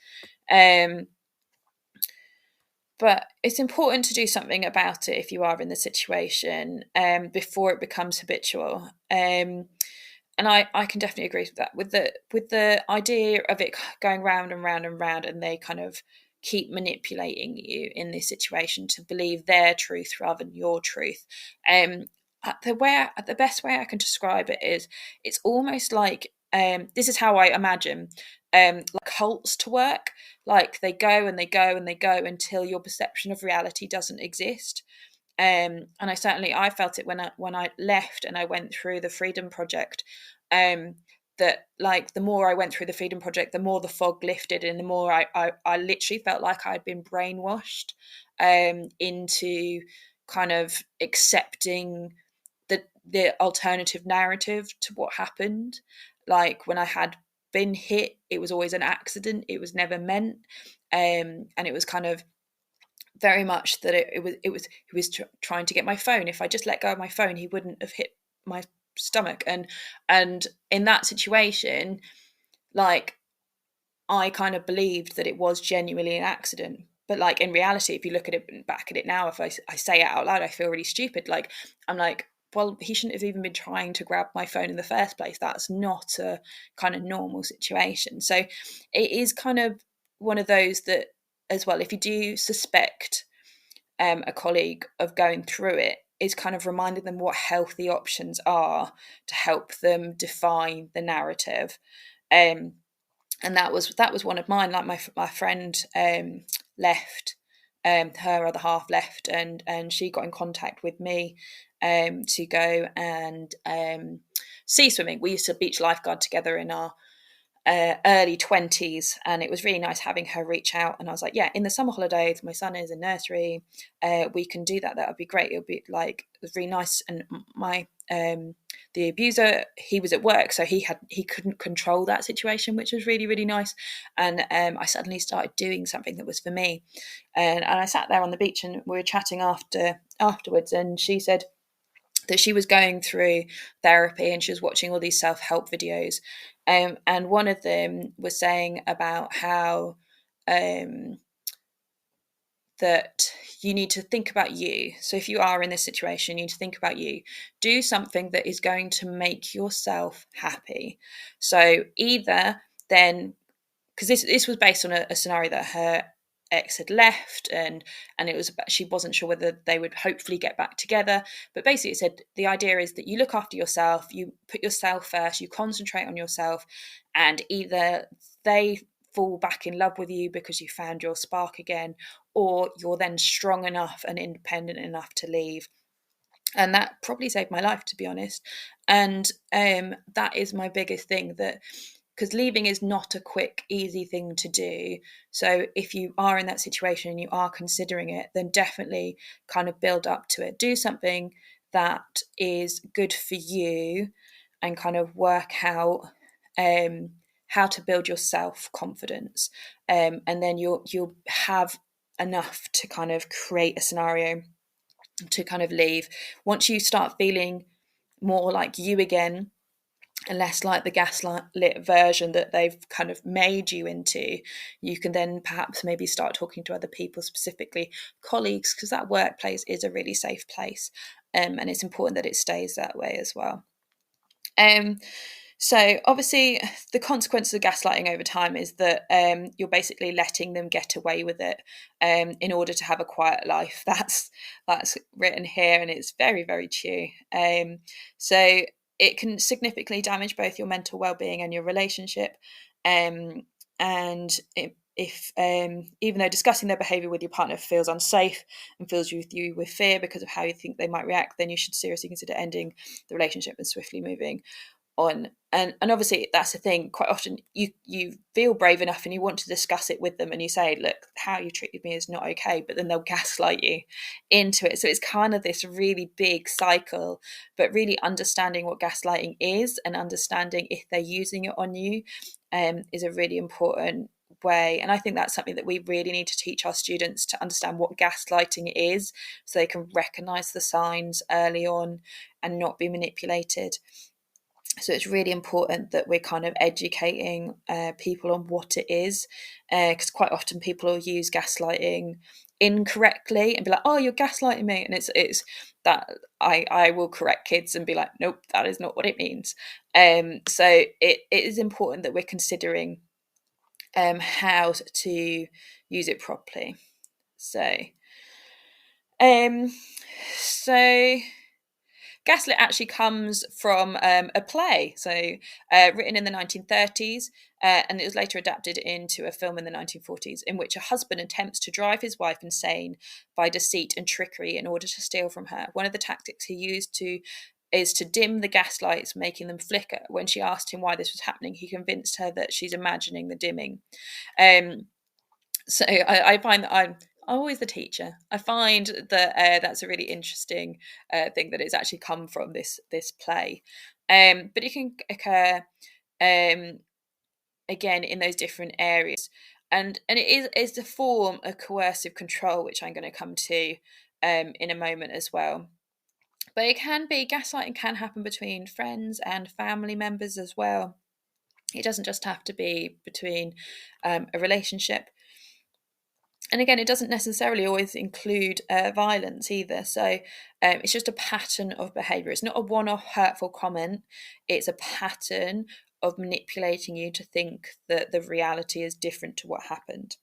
But it's important to do something about it if you are in the situation before it becomes habitual. And I can definitely agree with that. With the idea of it going round and round and round, and they kind of keep manipulating you in this situation to believe their truth rather than your truth. The best way I can describe it is, it's almost like this is how I imagine like cults to work. Like they go and they go and they go until your perception of reality doesn't exist. And I felt it when I left and I went through the Freedom Project. That like the more I went through the Freedom Project, the more the fog lifted, and the more I literally felt like I'd been brainwashed into kind of accepting the alternative narrative to what happened. Like when I had been hit, it was always an accident, it was never meant. And it was kind of very much that he was trying to get my phone. If I just let go of my phone, he wouldn't have hit my stomach. And in that situation, like I kind of believed that it was genuinely an accident. But like in reality, if you look at it back at it now, if I say it out loud, I feel really stupid. Like I'm like, well, he shouldn't have even been trying to grab my phone in the first place. That's not a kind of normal situation. So it is kind of one of those that, as well, if you do suspect a colleague of going through it, is kind of reminding them what healthy options are to help them define the narrative. And that was one of mine. Like my friend left, her other half left, and she got in contact with me to go and sea swimming. We used to beach lifeguard together in our early 20s, and it was really nice having her reach out. And I was like, yeah, in the summer holidays, my son is in nursery, we can do that, that would be great. It would be like, it was really nice. And my the abuser, he was at work, so he couldn't control that situation, which was really, really nice. And I suddenly started doing something that was for me. And I sat there on the beach and we were chatting afterwards, and she said that she was going through therapy and she was watching all these self-help videos. And one of them was saying about how that you need to think about you. So if you are in this situation, you need to think about you. Do something that is going to make yourself happy. So either then, because this was based on a scenario that her ex had left, and it was, she wasn't sure whether they would hopefully get back together. But basically it said the idea is that you look after yourself, you put yourself first, you concentrate on yourself, and either they fall back in love with you because you found your spark again, or you're then strong enough and independent enough to leave. And that probably saved my life, to be honest. And that is my biggest thing, that because leaving is not a quick, easy thing to do. So if you are in that situation and you are considering it, then definitely kind of build up to it. Do something that is good for you and kind of work out how to build your self-confidence. And then you'll have enough to kind of create a scenario to kind of leave. Once you start feeling more like you again, and less like the gaslit version that they've kind of made you into, you can then perhaps maybe start talking to other people, specifically colleagues, because that workplace is a really safe place, and it's important that it stays that way as well. So obviously the consequences of gaslighting over time is that you're basically letting them get away with it in order to have a quiet life. That's written here, and it's very, very true. So it can significantly damage both your mental well-being and your relationship. And if even though discussing their behaviour with your partner feels unsafe and fills you with fear because of how you think they might react, then you should seriously consider ending the relationship and swiftly moving on. And obviously that's the thing, quite often you feel brave enough and you want to discuss it with them, and you say, look, how you treated me is not okay, but then they'll gaslight you into it. So it's kind of this really big cycle, but really understanding what gaslighting is and understanding if they're using it on you is a really important way. And I think that's something that we really need to teach our students, to understand what gaslighting is, so they can recognize the signs early on and not be manipulated. So it's really important that we're kind of educating people on what it is, because quite often people will use gaslighting incorrectly and be like, oh, you're gaslighting me. And it's that I will correct kids and be like, nope, that is not what it means. So it is important that we're considering how to use it properly. So so Gaslit actually comes from a play, written in the 1930s, and it was later adapted into a film in the 1940s, in which a husband attempts to drive his wife insane by deceit and trickery in order to steal from her. One of the tactics he used is to dim the gas lights, making them flicker. When she asked him why this was happening, he convinced her that she's imagining the dimming. So I find that I'm always the teacher. I find that that's a really interesting thing, that it's actually come from this play. But it can occur again in those different areas, and it's a form of coercive control, which I'm going to come to in a moment as well. But it can be, gaslighting can happen between friends and family members as well. It doesn't just have to be between a relationship. And again, it doesn't necessarily always include violence either. So it's just a pattern of behaviour. It's not a one-off hurtful comment. It's a pattern of manipulating you to think that the reality is different to what happened.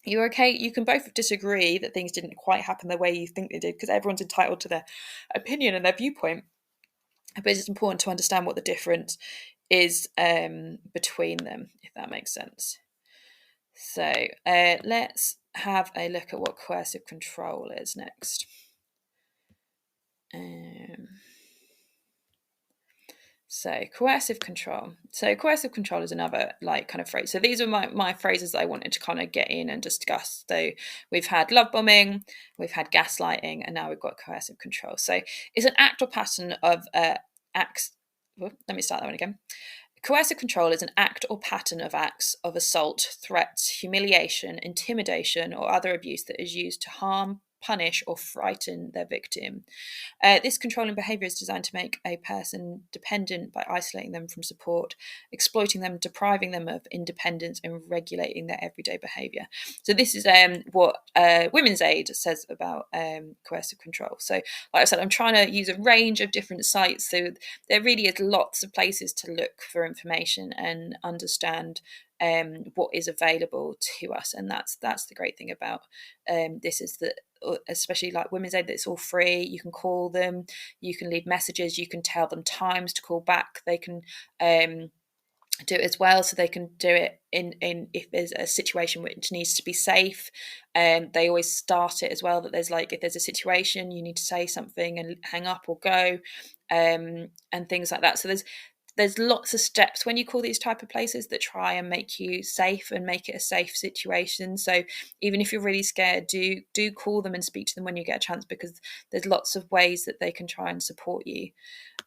You're okay. You can both disagree that things didn't quite happen the way you think they did, because everyone's entitled to their opinion and their viewpoint. But it's important to understand what the difference is between them, if that makes sense. So let's have a look at what coercive control is next. So coercive control. So coercive control is another kind of phrase. So these are my phrases that I wanted to kind of get in and discuss. So we've had love bombing, we've had gaslighting, and now we've got coercive control. So it's an act or pattern of acts. Let me start that one again. Coercive control is an act or pattern of acts of assault, threats, humiliation, intimidation, or other abuse that is used to harm, punish, or frighten their victim. This controlling behaviour is designed to make a person dependent by isolating them from support, exploiting them, depriving them of independence, and regulating their everyday behaviour. So this is what Women's Aid says about coercive control. So like I said, I'm trying to use a range of different sites. So there really is lots of places to look for information and understand what is available to us. And that's the great thing about this, is that especially like Women's Aid, that it's all free. You can call them, you can leave messages, you can tell them times to call back, they can do it as well, so they can do it in if there's a situation which needs to be safe. They always start it as well, that there's like, if there's a situation you need to say something and hang up or go, and things like that. So there's lots of steps when you call these type of places that try and make you safe and make it a safe situation. So even if you're really scared, do call them and speak to them when you get a chance, because there's lots of ways that they can try and support you.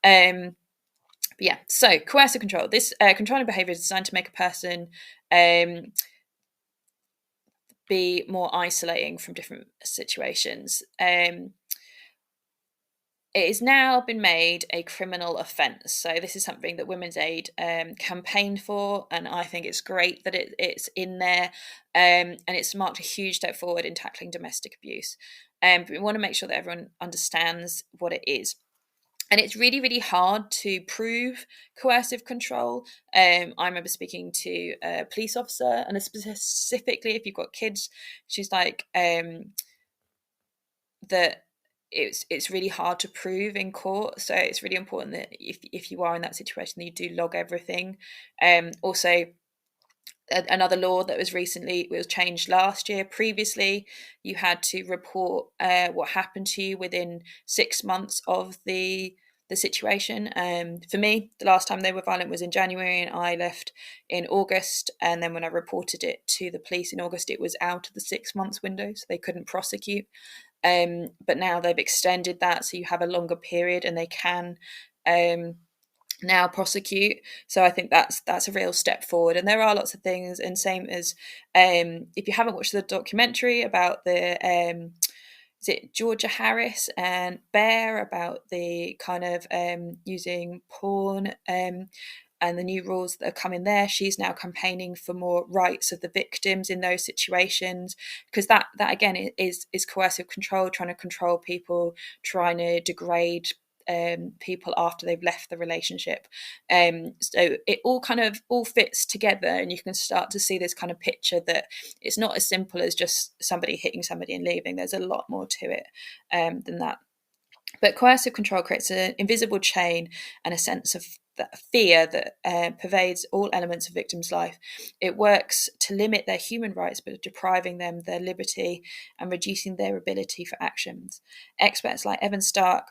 But yeah, so coercive control. This controlling behaviour is designed to make a person be more isolating from different situations. It has now been made a criminal offence. So this is something that Women's Aid campaigned for, and I think it's great that it's in there, and it's marked a huge step forward in tackling domestic abuse. But we want to make sure that everyone understands what it is. And it's really, really hard to prove coercive control. I remember speaking to a police officer, and specifically if you've got kids, she's like, that it's really hard to prove in court. So it's really important that if you are in that situation, that you do log everything. Also, another law that was changed last year. Previously, you had to report what happened to you within 6 months of the situation. For me, the last time they were violent was in January, and I left in August. And then when I reported it to the police in August, it was out of the 6 months window, so they couldn't prosecute. But now they've extended that, so you have a longer period, and they can now prosecute. So I think that's a real step forward. And there are lots of things, and same as if you haven't watched the documentary about the is it Georgia Harris and Bear, about the kind of using porn and the new rules that are coming there. She's now campaigning for more rights of the victims in those situations, because that again is coercive control, trying to control people, trying to degrade people after they've left the relationship. So it all fits together, and you can start to see this kind of picture that it's not as simple as just somebody hitting somebody and leaving. There's a lot more to it than that. But coercive control creates an invisible chain and a sense of fear that pervades all elements of victims' life. It works to limit their human rights, but depriving them their liberty and reducing their ability for actions. Experts like Evan Stark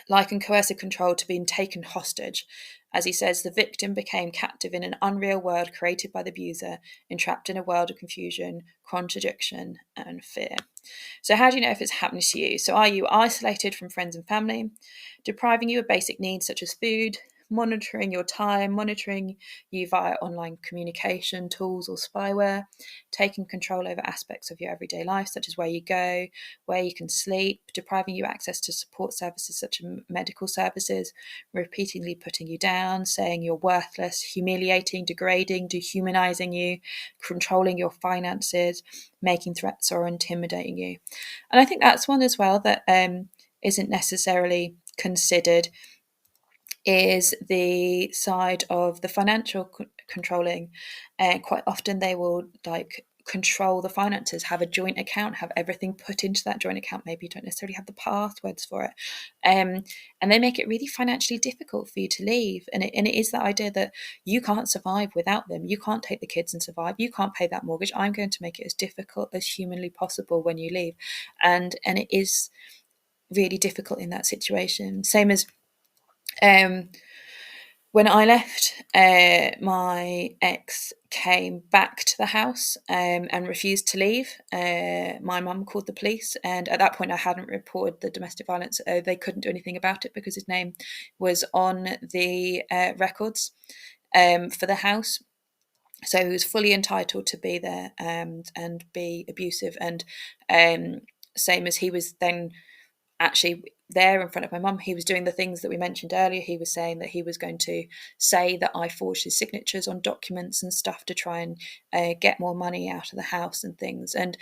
liken coercive control to being taken hostage. As he says, the victim became captive in an unreal world created by the abuser, entrapped in a world of confusion, contradiction, and fear. So how do you know if it's happening to you? So are you isolated from friends and family, depriving you of basic needs such as food, monitoring your time, monitoring you via online communication tools or spyware, taking control over aspects of your everyday life, such as where you go, where you can sleep, depriving you access to support services such as medical services, repeatedly putting you down, saying you're worthless, humiliating, degrading, dehumanizing you, controlling your finances, making threats or intimidating you. And I think that's one as well that isn't necessarily considered, is the side of the financial controlling. Quite often they will like control the finances, have a joint account, have everything put into that joint account. Maybe you don't necessarily have the passwords for it, and they make it really financially difficult for you to leave. And it is that idea that you can't survive without them. You can't take the kids and survive. You can't pay that mortgage. I'm going to make it as difficult as humanly possible when you leave, and it is really difficult in that situation. Same as when I left, my ex came back to the house and refused to leave. My mum called the police, and at that point I hadn't reported the domestic violence. They couldn't do anything about it because his name was on the records for the house. So he was fully entitled to be there and be abusive. And same as he was then actually there in front of my mum, he was doing the things that we mentioned earlier. He was saying that he was going to say that I forged his signatures on documents and stuff to try and get more money out of the house and things. And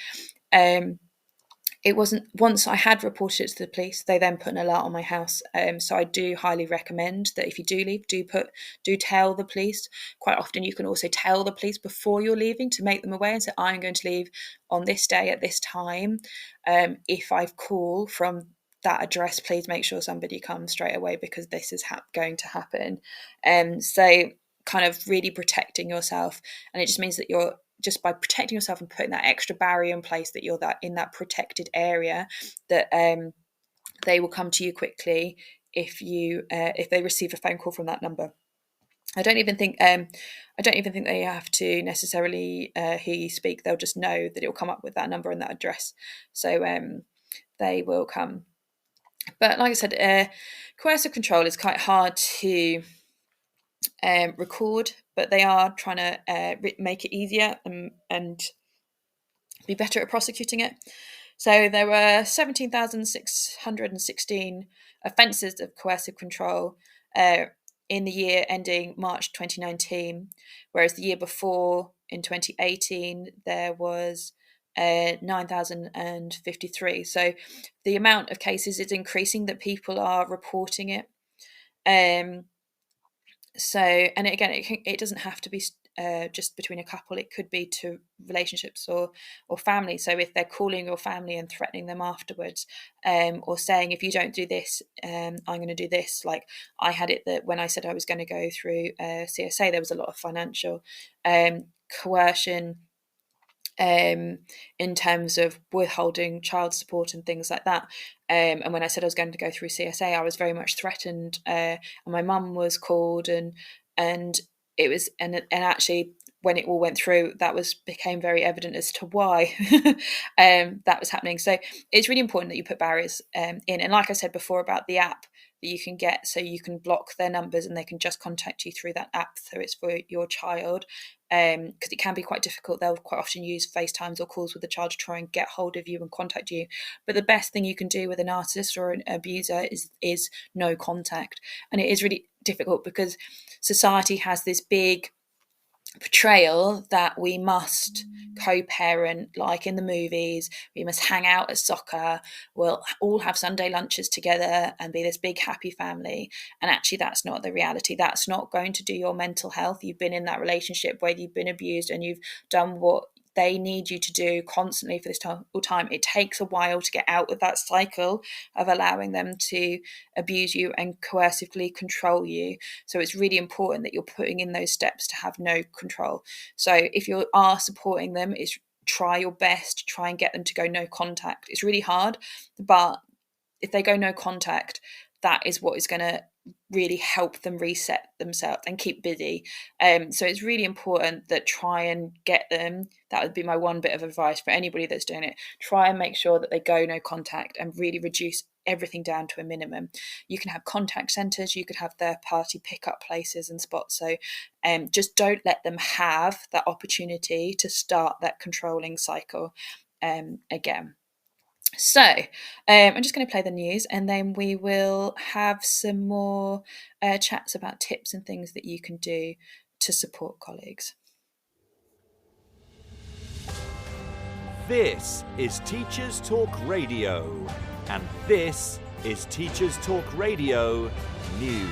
it wasn't, once I had reported it to the police, they then put an alert on my house. So I do highly recommend that if you do leave, do tell the police. Quite often you can also tell the police before you're leaving to make them aware and say, I'm going to leave on this day at this time. If I call from that address, please make sure somebody comes straight away, because this is going to happen. So kind of really protecting yourself. And it just means that you're just by protecting yourself and putting that extra barrier in place, that you're that in that protected area, that they will come to you quickly if they receive a phone call from that number. I don't even think they have to necessarily hear you speak. They'll just know that it will come up with that number and that address. So they will come. But like I said, coercive control is quite hard to record, but they are trying to make it easier and be better at prosecuting it. So there were 17,616 offences of coercive control in the year ending March 2019, whereas the year before, in 2018, there was 9,053. So the amount of cases is increasing that people are reporting it. So, and again, it doesn't have to be just between a couple. It could be to relationships or family. So if they're calling your family and threatening them afterwards, or saying, if you don't do this, I'm going to do this. Like I had it that when I said I was going to go through CSA, there was a lot of financial coercion in terms of withholding child support and things like that. And when I said I was going to go through CSA, I was very much threatened. And my mum was called, and it was and actually when it all went through, that became very evident as to why that was happening. So it's really important that you put barriers in. And like I said before about the app that you can get, so you can block their numbers and they can just contact you through that app. So it's for your child. Because it can be quite difficult. They'll quite often use FaceTimes or calls with the child to try and get hold of you and contact you. But the best thing you can do with a narcissist or an abuser is no contact. And it is really difficult because society has this big portrayal that we must co-parent like in the movies, we must hang out at soccer, we'll all have Sunday lunches together and be this big happy family. And actually that's not the reality. That's not going to do your mental health. You've been in that relationship where you've been abused and you've done what they need you to do constantly for this time. It takes a while to get out of that cycle of allowing them to abuse you and coercively control you. So it's really important that you're putting in those steps to have no control. So if you are supporting them, it's try your best to try and get them to go no contact. It's really hard, but if they go no contact, that is what is going to really help them reset themselves and keep busy. So it's really important that try and get them. That would be my one bit of advice for anybody that's doing it. Try and make sure that they go no contact and really reduce everything down to a minimum. You can have contact centres, you could have third-party pickup places and spots. So just don't let them have that opportunity to start that controlling cycle again. So I'm just going to play the news and then we will have some more chats about tips and things that you can do to support colleagues. This is Teachers Talk Radio, and this is Teachers Talk Radio News.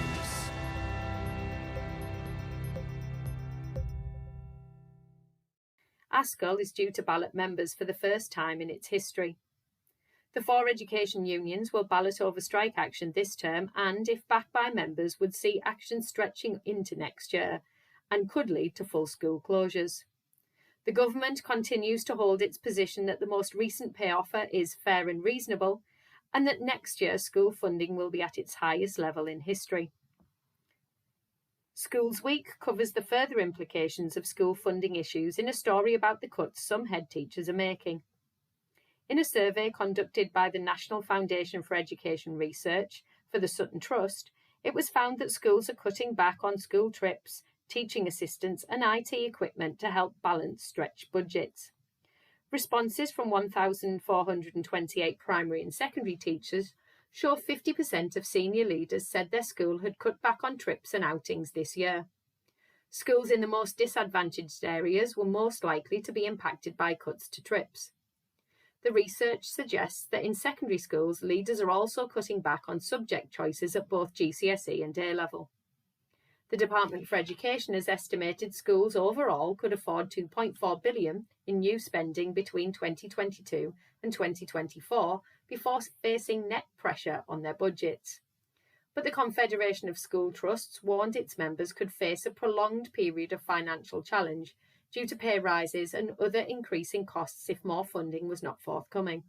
ASCL is due to ballot members for the first time in its history. The 4 education unions will ballot over strike action this term and, if backed by members, would see action stretching into next year and could lead to full school closures. The government continues to hold its position that the most recent pay offer is fair and reasonable and that next year school funding will be at its highest level in history. Schools Week covers the further implications of school funding issues in a story about the cuts some head teachers are making. In a survey conducted by the National Foundation for Education Research for the Sutton Trust, it was found that schools are cutting back on school trips, teaching assistants and IT equipment to help balance stretched budgets. Responses from 1,428 primary and secondary teachers show 50% of senior leaders said their school had cut back on trips and outings this year. Schools in the most disadvantaged areas were most likely to be impacted by cuts to trips. The research suggests that in secondary schools, leaders are also cutting back on subject choices at both GCSE and A-level. The Department for Education has estimated schools overall could afford $2.4 billion in new spending between 2022 and 2024 before facing net pressure on their budgets. but the Confederation of School Trusts warned its members could face a prolonged period of financial challenge due to pay rises and other increasing costs if more funding was not forthcoming.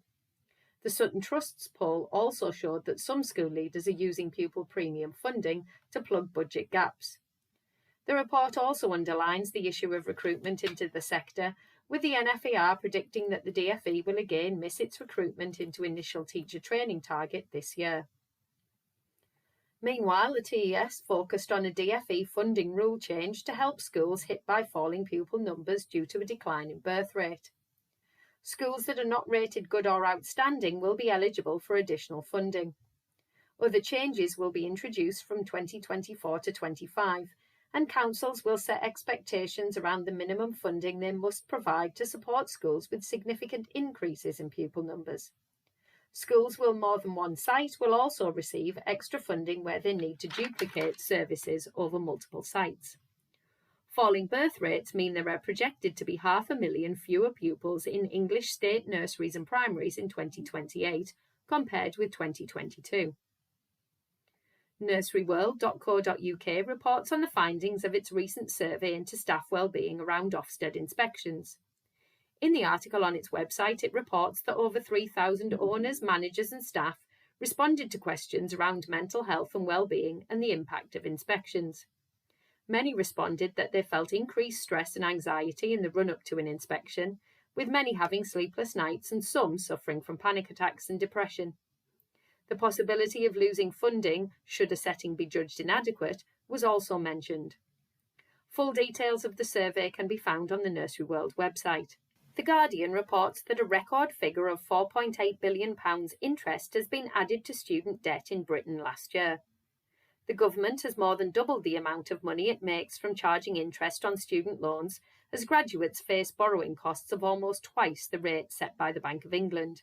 The Sutton Trust's poll also showed that some school leaders are using pupil premium funding to plug budget gaps. The report also underlines the issue of recruitment into the sector, with the NFER predicting that the DFE will again miss its recruitment into initial teacher training target this year. Meanwhile, the TES focused on a DFE funding rule change to help schools hit by falling pupil numbers due to a decline in birth rate. Schools that are not rated good or outstanding will be eligible for additional funding. Other changes will be introduced from 2024 to 25, and councils will set expectations around the minimum funding they must provide to support schools with significant increases in pupil numbers. Schools with more than one site will also receive extra funding where they need to duplicate services over multiple sites. Falling birth rates mean there are projected to be 500,000 fewer pupils in English state nurseries and primaries in 2028 compared with 2022. Nurseryworld.co.uk reports on the findings of its recent survey into staff wellbeing around Ofsted inspections. In the article on its website, it reports that over 3,000 owners, managers and staff responded to questions around mental health and wellbeing and the impact of inspections. Many responded that they felt increased stress and anxiety in the run-up to an inspection, with many having sleepless nights and some suffering from panic attacks and depression. The possibility of losing funding, should a setting be judged inadequate, was also mentioned. Full details of the survey can be found on the Nursery World website. The Guardian reports that a record figure of £4.8 billion interest has been added to student debt in Britain last year. The government has more than doubled the amount of money it makes from charging interest on student loans, as graduates face borrowing costs of almost twice the rate set by the Bank of England.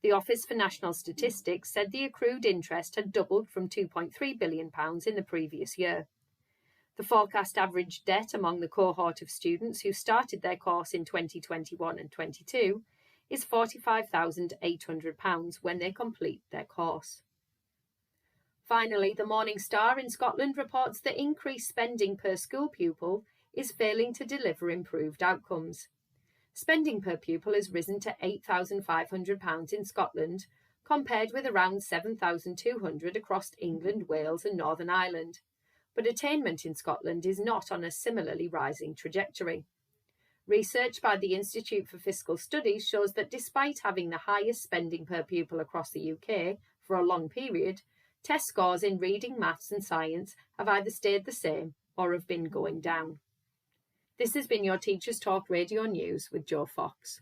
The Office for National Statistics said the accrued interest had doubled from £2.3 billion in the previous year. The forecast average debt among the cohort of students who started their course in 2021 and 22 is £45,800 when they complete their course. Finally, the Morning Star in Scotland reports that increased spending per school pupil is failing to deliver improved outcomes. Spending per pupil has risen to £8,500 in Scotland, compared with around £7,200 across England, Wales and Northern Ireland. But attainment in Scotland is not on a similarly rising trajectory. Research by the Institute for Fiscal Studies shows that despite having the highest spending per pupil across the UK for a long period, test scores in reading, maths and science have either stayed the same or have been going down. This has been your Teachers Talk Radio News with Joe Fox.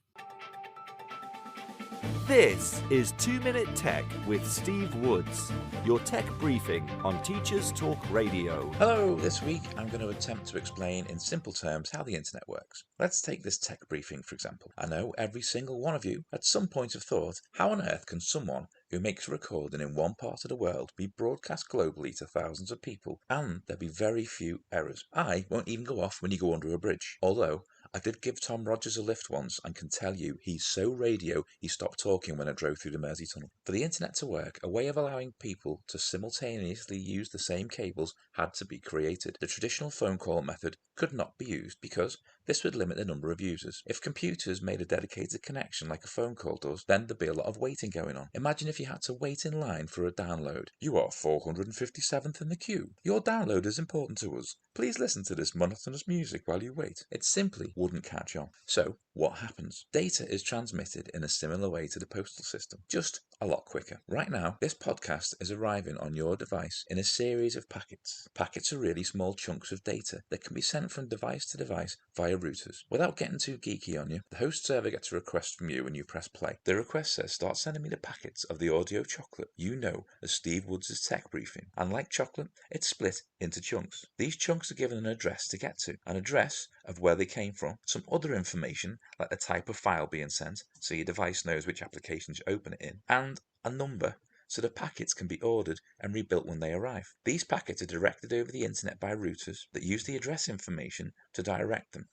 This is 2 Minute Tech with Steve Woods, your tech briefing on Teachers Talk Radio. Hello, this week I'm going to attempt to explain in simple terms how the internet works. Let's take this tech briefing for example. I know every single one of you at some point have thought, how on earth can someone who makes a recording in one part of the world be broadcast globally to thousands of people and there be very few errors? I won't even go off when you go under a bridge, although I did give Tom Rogers a lift once and can tell you he's so radio he stopped talking when I drove through the Mersey Tunnel. For the internet to work, a way of allowing people to simultaneously use the same cables had to be created. The traditional phone call method could not be used because this would limit the number of users. If computers made a dedicated connection like a phone call does, then there'd be a lot of waiting going on. Imagine if you had to wait in line for a download. You are 457th in the queue. Your download is important to us. Please listen to this monotonous music while you wait. It simply wouldn't catch on. So, what happens? Data is transmitted in a similar way to the postal system, just a lot quicker. Right now, this podcast is arriving on your device in a series of packets. Packets are really small chunks of data that can be sent from device to device via routers. Without getting too geeky on you, the host server gets a request from you and you press play. The request says, start sending me the packets of the audio chocolate you know as Steve Woods' tech briefing. And like chocolate, it's split into chunks. These chunks are given an address to get to, an address of where they came from, some other information like the type of file being sent, so your device knows which application to open it in, and a number, so the packets can be ordered and rebuilt when they arrive. These packets are directed over the internet by routers that use the address information to direct them.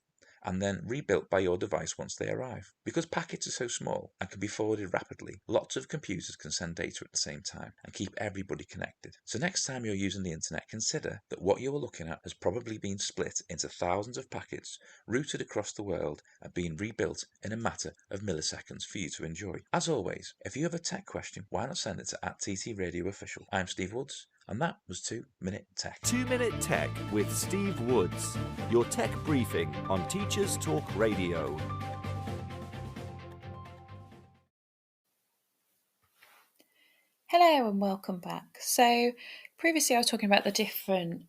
and then rebuilt by your device once they arrive. Because packets are so small and can be forwarded rapidly, lots of computers can send data at the same time and keep everybody connected. So next time you're using the internet, consider that what you're looking at has probably been split into thousands of packets, routed across the world, and being rebuilt in a matter of milliseconds for you to enjoy. As always, if you have a tech question, why not send it to @TTRadioOfficial. I'm Steve Woods, and that was 2 Minute Tech. 2 Minute Tech with Steve Woods, your tech briefing on Teachers Talk Radio. Hello and welcome back. So previously I was talking about the different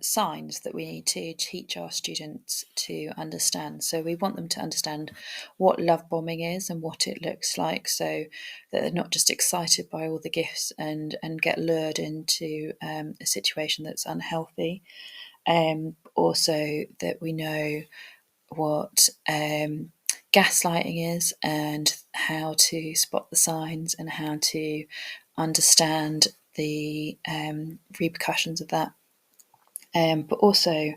signs that we need to teach our students to understand. So we want them to understand what love bombing is and what it looks like, so that they're not just excited by all the gifts and get lured into a situation that's unhealthy. Also that we know what gaslighting is and how to spot the signs and how to understand the repercussions of that, but also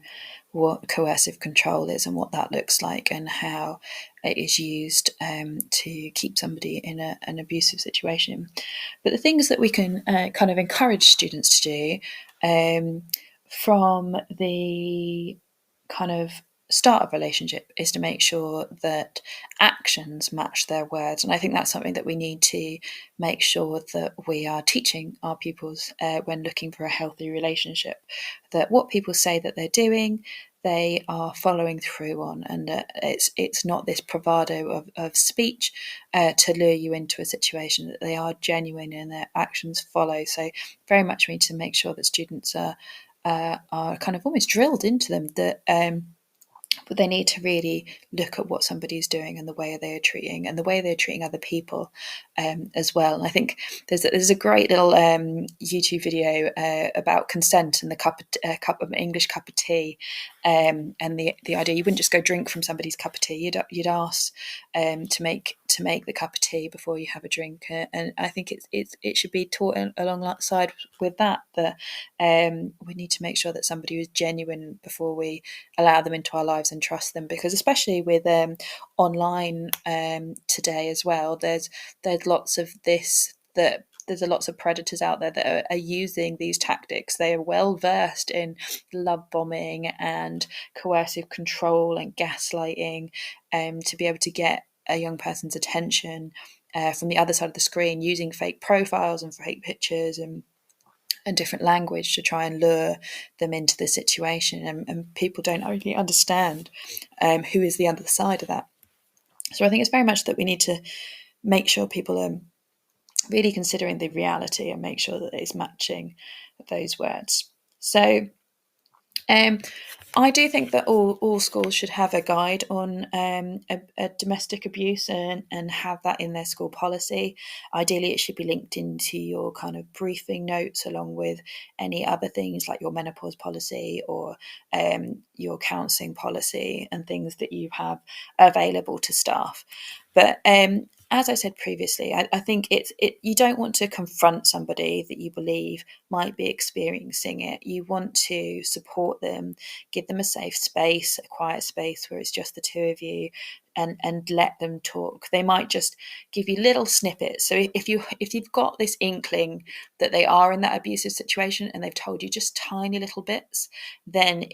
what coercive control is and what that looks like and how it is used to keep somebody in an abusive situation. But the things that we can kind of encourage students to do from the kind of start of relationship is to make sure that actions match their words. And I think that's something that we need to make sure that we are teaching our pupils when looking for a healthy relationship, that what people say that they're doing, they are following through on, and it's not this bravado of speech to lure you into a situation, that they are genuine and their actions follow. So very much we need to make sure that students are kind of almost drilled into them that but they need to really look at what somebody's doing and the way they are treating other people as well. And I think there's a great little YouTube video about consent and the cup of English cup of tea, and the idea you wouldn't just go drink from somebody's cup of tea. You'd ask to make the cup of tea before you have a drink, and I think it should be taught alongside with that we need to make sure that somebody is genuine before we allow them into our lives and trust them, because especially with online today as well, there's lots of this that there's lots of predators out there that are using these tactics. They are well versed in love bombing and coercive control and gaslighting to be able to get a young person's attention from the other side of the screen, using fake profiles and fake pictures and different language to try and lure them into the situation. And people don't really understand who is the other side of that. So I think it's very much that we need to make sure people are really considering the reality and make sure that it's matching those words. So I do think that all schools should have a guide on a domestic abuse and have that in their school policy. Ideally, it should be linked into your kind of briefing notes along with any other things like your menopause policy or your counselling policy and things that you have available to staff. But as I said previously, I think you don't want to confront somebody that you believe might be experiencing it. You want to support them, give them a safe space, a quiet space where it's just the two of you, and let them talk. They might just give you little snippets. So if you've got this inkling that they are in that abusive situation and they've told you just tiny little bits, then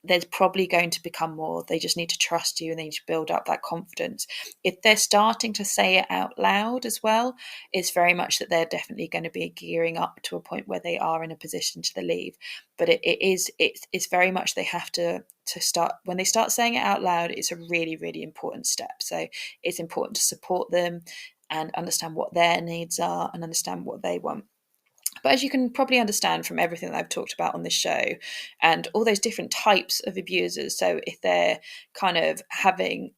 there's probably going to become more. They just need to trust you and they need to build up that confidence. If they're starting to say it out loud as well, it's very much that they're definitely going to be gearing up to a point where they are in a position to leave. But it's very much they have to start, when they start saying it out loud, it's a really, really important step. So it's important to support them and understand what their needs are and understand what they want. But as you can probably understand from everything that I've talked about on this show and all those different types of abusers, so if they're kind of having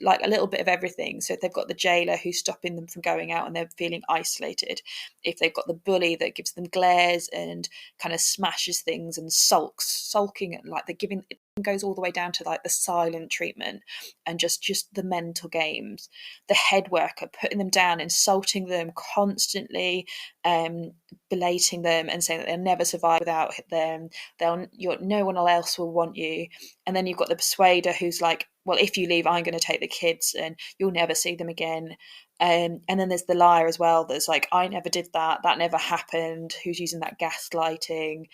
like a little bit of everything, so if they've got the jailer who's stopping them from going out and they're feeling isolated, if they've got the bully that gives them glares and kind of smashes things and sulking, like they're giving goes all the way down to like the silent treatment and just the mental games, the head worker, putting them down, insulting them constantly, belating them and saying that they'll never survive without them, no one else will want you. And then you've got the persuader who's like, well, if you leave, I'm going to take the kids and you'll never see them again. And then there's the liar as well, that's like, I never did that never happened, who's using that gaslighting.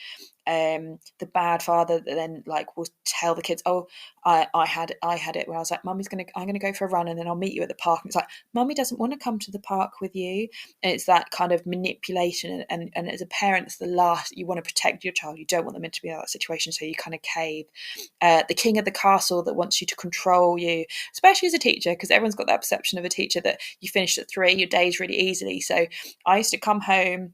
The bad father that then like will tell the kids, oh, I had it when I was like, I'm gonna go for a run and then I'll meet you at the park. And it's like, mummy doesn't want to come to the park with you. And it's that kind of manipulation, and as a parent, it's the last, you want to protect your child, you don't want them to be in that situation, so you kind of cave. The king of the castle that wants you to control you, especially as a teacher, because everyone's got that perception of a teacher that you finished at 3, your day's really easily. So I used to come home,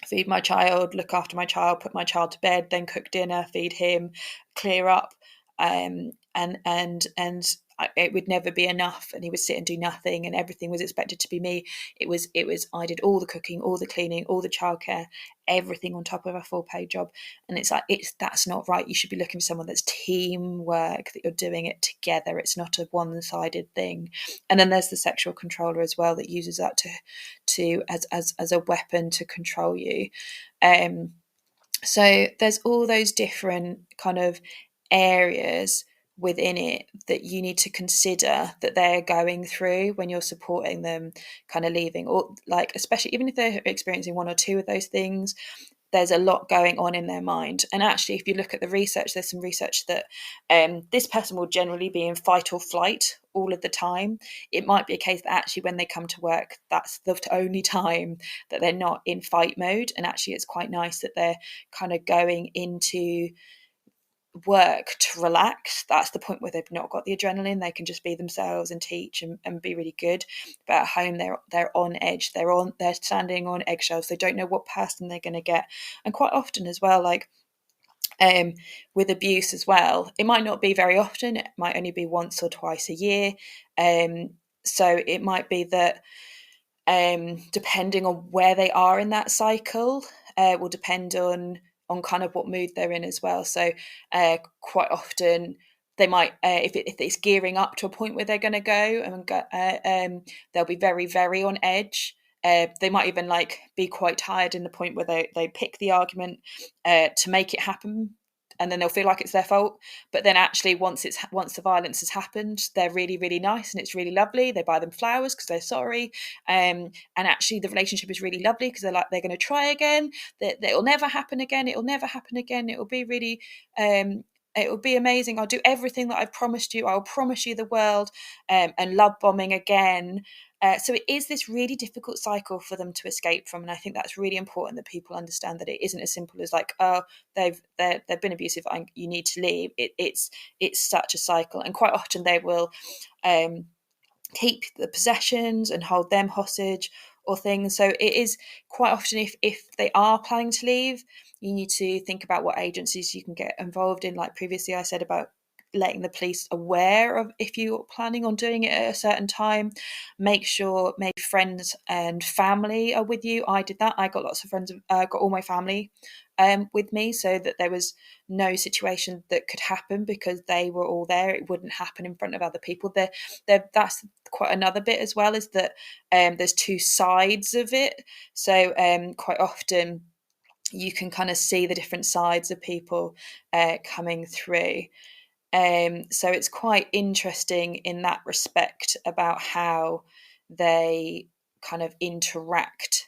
feed my child, look after my child, put my child to bed, then cook dinner, feed him, clear up, and it would never be enough, and he would sit and do nothing, and everything was expected to be me. It was I did all the cooking, all the cleaning, all the childcare, everything on top of a full paid job. And it's like, that's not right. You should be looking for someone that's teamwork, that you're doing it together. It's not a one-sided thing. And then there's the sexual controller as well, that uses that to as a weapon to control you. So there's all those different kind of areas within it that you need to consider that they're going through when you're supporting them kind of leaving, or like, especially even if they're experiencing 1 or 2 of those things, there's a lot going on in their mind. And actually, if you look at the research, there's some research that this person will generally be in fight or flight all of the time. It might be a case that actually when they come to work, that's the only time that they're not in fight mode. And actually, it's quite nice that they're kind of going into work to relax. That's the point where they've not got the adrenaline. They can just be themselves and teach and be really good. But at home, they're on edge. They're standing on eggshells. They don't know what person they're going to get. And quite often as well, like with abuse as well, it might not be very often. It might only be once or twice a year. So it might be that depending on where they are in that cycle, will depend on kind of what mood they're in as well. So quite often they might, if it's gearing up to a point where they're going to go, they'll be very, very on edge. They might even like be quite tired in the point where they pick the argument to make it happen, and then they'll feel like it's their fault. But then actually, once the violence has happened, they're really, really nice and it's really lovely. They buy them flowers because they're sorry, and actually the relationship is really lovely because they're going to try again. That it'll never happen again. It'll never happen again. It will be really. It will be amazing. I'll do everything that I've promised you. I'll promise you the world, and love bombing again. So it is this really difficult cycle for them to escape from, and I think that's really important that people understand that it isn't as simple as like, oh, they've been abusive, you need to leave. It's such a cycle, and quite often they will keep the possessions and hold them hostage or things. So it is quite often, if they are planning to leave, you need to think about what agencies you can get involved in. Like previously I said about letting the police aware of if you're planning on doing it at a certain time. Make sure maybe friends and family are with you. I did that. I got lots of friends, got all my family with me, so that there was no situation that could happen because they were all there. It wouldn't happen in front of other people. That's quite another bit as well, is that there's 2 sides of it. So quite often you can kind of see the different sides of people coming through. So it's quite interesting in that respect about how they kind of interact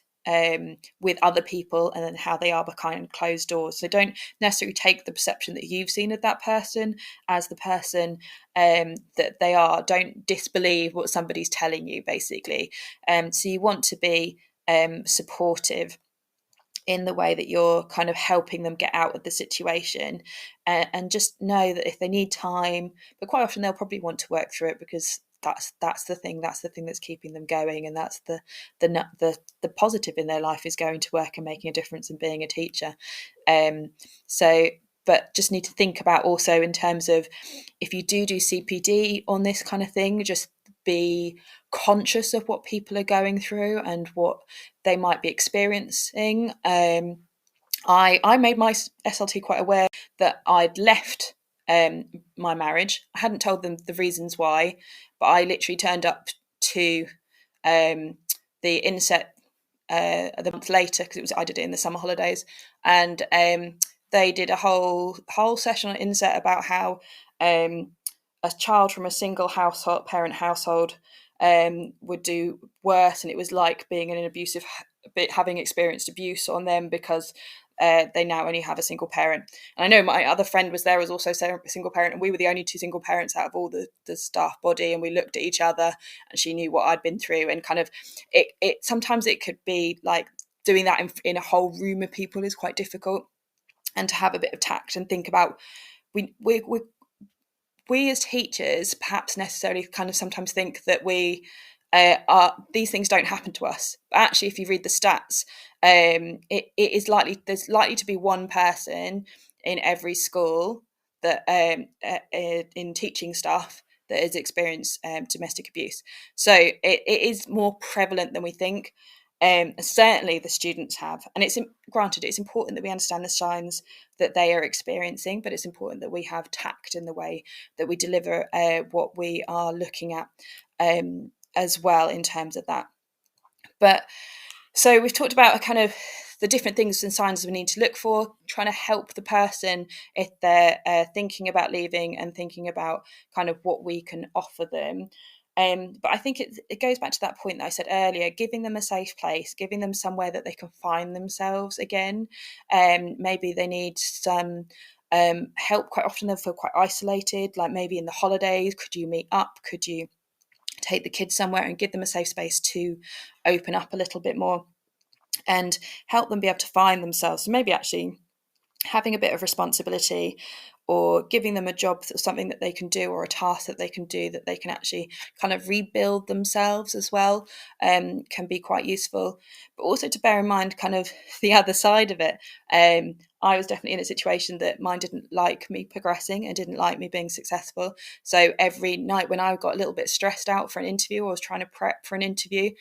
with other people, and then how they are behind closed doors. So don't necessarily take the perception that you've seen of that person as the person that they are. Don't disbelieve what somebody's telling you, basically. So you want to be supportive in the way that you're kind of helping them get out of the situation, and just know that if they need time, but quite often they'll probably want to work through it, because that's the thing that's keeping them going, and that's the positive in their life, is going to work and making a difference and being a teacher. But just need to think about also in terms of, if you do CPD on this kind of thing, just be conscious of what people are going through and what they might be experiencing. I made my SLT quite aware that I'd left my marriage. I hadn't told them the reasons why, but I literally turned up to the inset the month later, because I did it in the summer holidays, and they did a whole session on inset about how a child from a single parent household would do worse, and it was like being in an abusive, having experienced abuse on them, because they now only have a single parent. And I know my other friend was there, was also a single parent, and we were the only two single parents out of all the staff body, and we looked at each other, and she knew what I'd been through, and kind of it sometimes it could be like doing that in a whole room of people is quite difficult, and to have a bit of tact and think about we as teachers perhaps necessarily kind of sometimes think that these things don't happen to us, but actually if you read the stats, there's likely to be one person in every school that in teaching staff that has experienced domestic abuse. So it is more prevalent than we think. Certainly the students have, and granted it's important that we understand the signs that they are experiencing, but it's important that we have tact in the way that we deliver what we are looking at as well in terms of that. But so we've talked about kind of the different things and signs we need to look for, trying to help the person if they're thinking about leaving, and thinking about kind of what we can offer them. But I think it goes back to that point that I said earlier, giving them a safe place, giving them somewhere that they can find themselves again. Maybe they need some help. Quite often they'll feel quite isolated, like maybe in the holidays, could you meet up? Could you take the kids somewhere and give them a safe space to open up a little bit more and help them be able to find themselves? So maybe actually having a bit of responsibility, or giving them a job, something that they can do, or a task that they can do that they can actually kind of rebuild themselves as well, can be quite useful. But also to bear in mind kind of the other side of it. I was definitely in a situation that mine didn't like me progressing and didn't like me being successful. So every night when I got a little bit stressed out for an interview, or was trying to prep for an interview,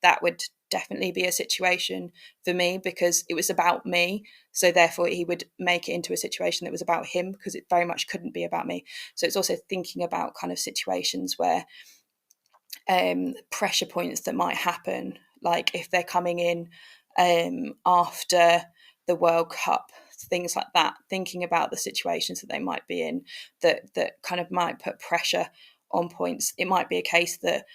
that would definitely be a situation for me, because it was about me. So therefore he would make it into a situation that was about him, because it very much couldn't be about me. So it's also thinking about kind of situations where pressure points that might happen, like if they're coming in after the World Cup, things like that, thinking about the situations that they might be in that kind of might put pressure on points. It might be a case that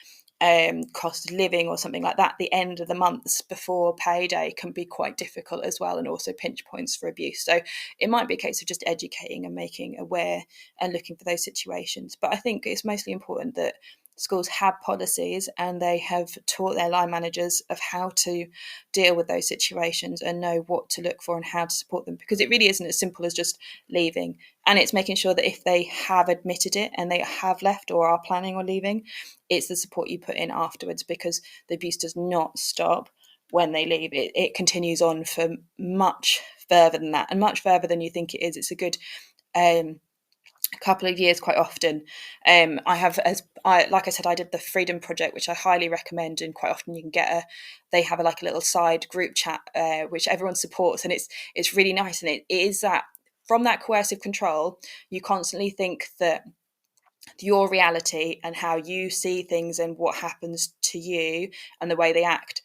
cost of living or something like that, the end of the months before payday can be quite difficult as well, and also pinch points for abuse. So it might be a case of just educating and making aware and looking for those situations. But I think it's mostly important that schools have policies and they have taught their line managers of how to deal with those situations and know what to look for and how to support them, because it really isn't as simple as just leaving. And it's making sure that if they have admitted it and they have left or are planning on leaving, it's the support you put in afterwards, because the abuse does not stop when they leave. It continues on for much further than that, and much further than you think it is. It's a good couple of years quite often. Like I said, I did the Freedom Project, which I highly recommend, and quite often you can they have a little side group chat which everyone supports, and it's really nice. And it is that from that coercive control, you constantly think that your reality and how you see things and what happens to you and the way they act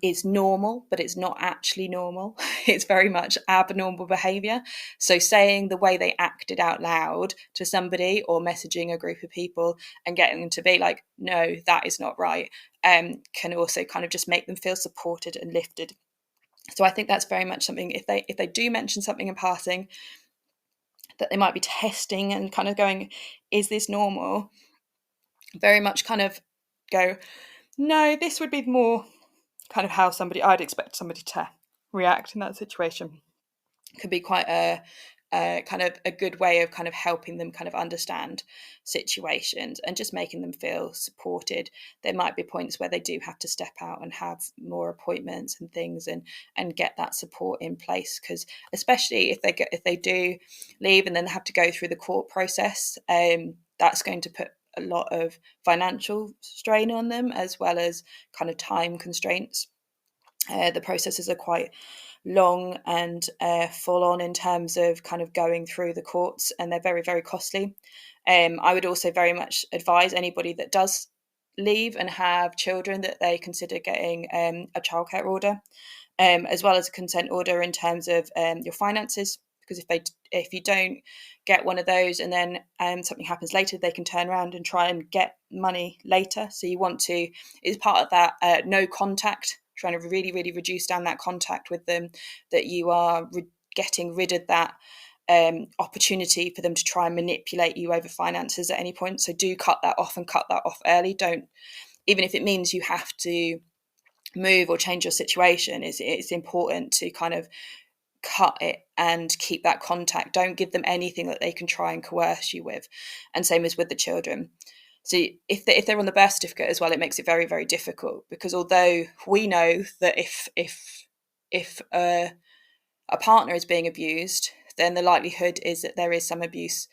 is normal, but it's not actually normal. It's very much abnormal behaviour. So saying the way they acted out loud to somebody, or messaging a group of people and getting them to be like, no, that is not right, can also kind of just make them feel supported and lifted. So I think that's very much something, if they do mention something in passing, that they might be testing and kind of going, is this normal? Very much kind of go, no, this would be more kind of how I'd expect somebody to react in that situation. Could be quite a kind of a good way of kind of helping them kind of understand situations and just making them feel supported. There might be points where they do have to step out and have more appointments and things, and get that support in place, because especially if they do leave and then have to go through the court process, that's going to put a lot of financial strain on them, as well as kind of time constraints. The processes are quite long and full on in terms of kind of going through the courts, and they're very, very costly. I would also very much advise anybody that does leave and have children that they consider getting a childcare order, as well as a consent order in terms of your finances. Because if you don't get one of those and then something happens later, they can turn around and try and get money later. So you want to, as part of that, no contact, trying to really, really reduce down that contact with them, that you are getting rid of that opportunity for them to try and manipulate you over finances at any point. So do cut that off, and cut that off early. Don't, even if it means you have to move or change your situation, it's important to kind of cut it and keep that contact. Don't give them anything that they can try and coerce you with. And same as with the children. So if they're on the birth certificate as well, it makes it very, very difficult, because although we know that if a partner is being abused, then the likelihood is that there is some abuse,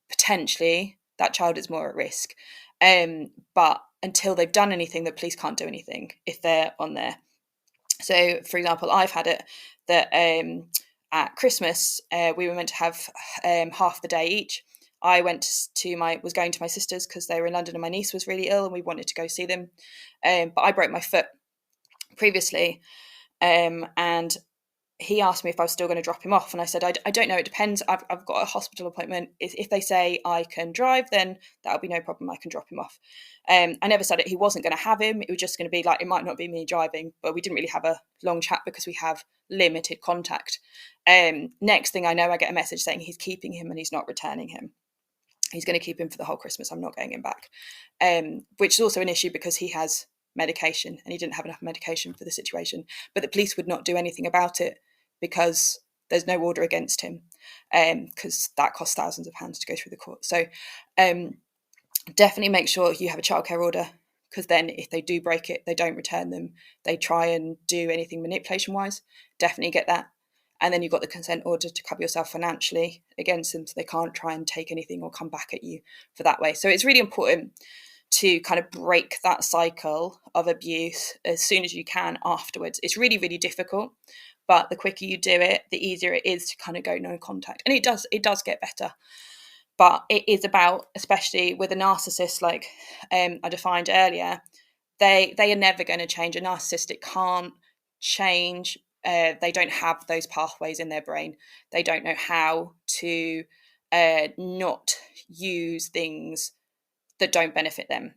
potentially that child is more at risk. But until they've done anything, the police can't do anything if they're on there. So, for example, I've had it that at Christmas we were meant to have half the day each. I was going to my sister's because they were in London, and my niece was really ill, and we wanted to go see them. But I broke my foot previously, and he asked me if I was still going to drop him off, and I said, I don't know, it depends. I've got a hospital appointment. If they say I can drive, then that'll be no problem. I can drop him off. I never said it. He wasn't going to have him. It was just going to be like, it might not be me driving, but we didn't really have a long chat because we have limited contact. Next thing I know, I get a message saying he's keeping him and he's not returning him. He's going to keep him for the whole Christmas. I'm not getting him back, which is also an issue because he has medication and he didn't have enough medication for the situation. But the police would not do anything about it because there's no order against him, because that costs thousands of pounds to go through the court. So definitely make sure you have a childcare order, because then if they do break it, they don't return them, they try and do anything manipulation wise, definitely get that. And then you've got the consent order to cover yourself financially against them, so they can't try and take anything or come back at you for that way. So it's really important to kind of break that cycle of abuse as soon as you can afterwards. It's really, really difficult, but the quicker you do it, the easier it is to kind of go no contact. And it does get better. But it is about, especially with a narcissist, like I defined earlier, they are never going to change. A narcissist can't change. They don't have those pathways in their brain. They don't know how to not use things that don't benefit them.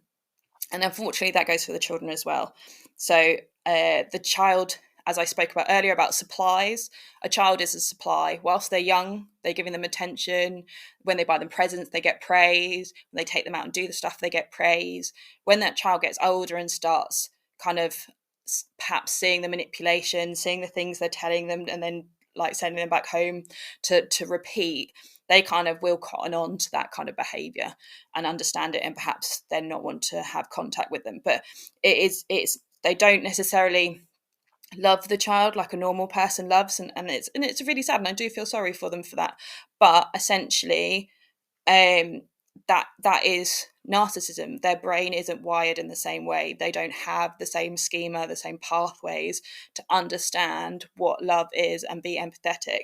And unfortunately, that goes for the children as well. So the child, as I spoke about earlier about supplies, a child is a supply. Whilst they're young, they're giving them attention. When they buy them presents, they get praise. When they take them out and do the stuff, they get praise. When that child gets older and starts kind of perhaps seeing the manipulation, seeing the things they're telling them, and then like sending them back home to repeat, they kind of will cotton on to that kind of behaviour and understand it, and perhaps then not want to have contact with them. But it's they don't necessarily love the child like a normal person loves, and it's really sad, and I do feel sorry for them for that. But essentially, that is narcissism. Their brain isn't wired in the same way. They don't have the same schema, the same pathways to understand what love is and be empathetic.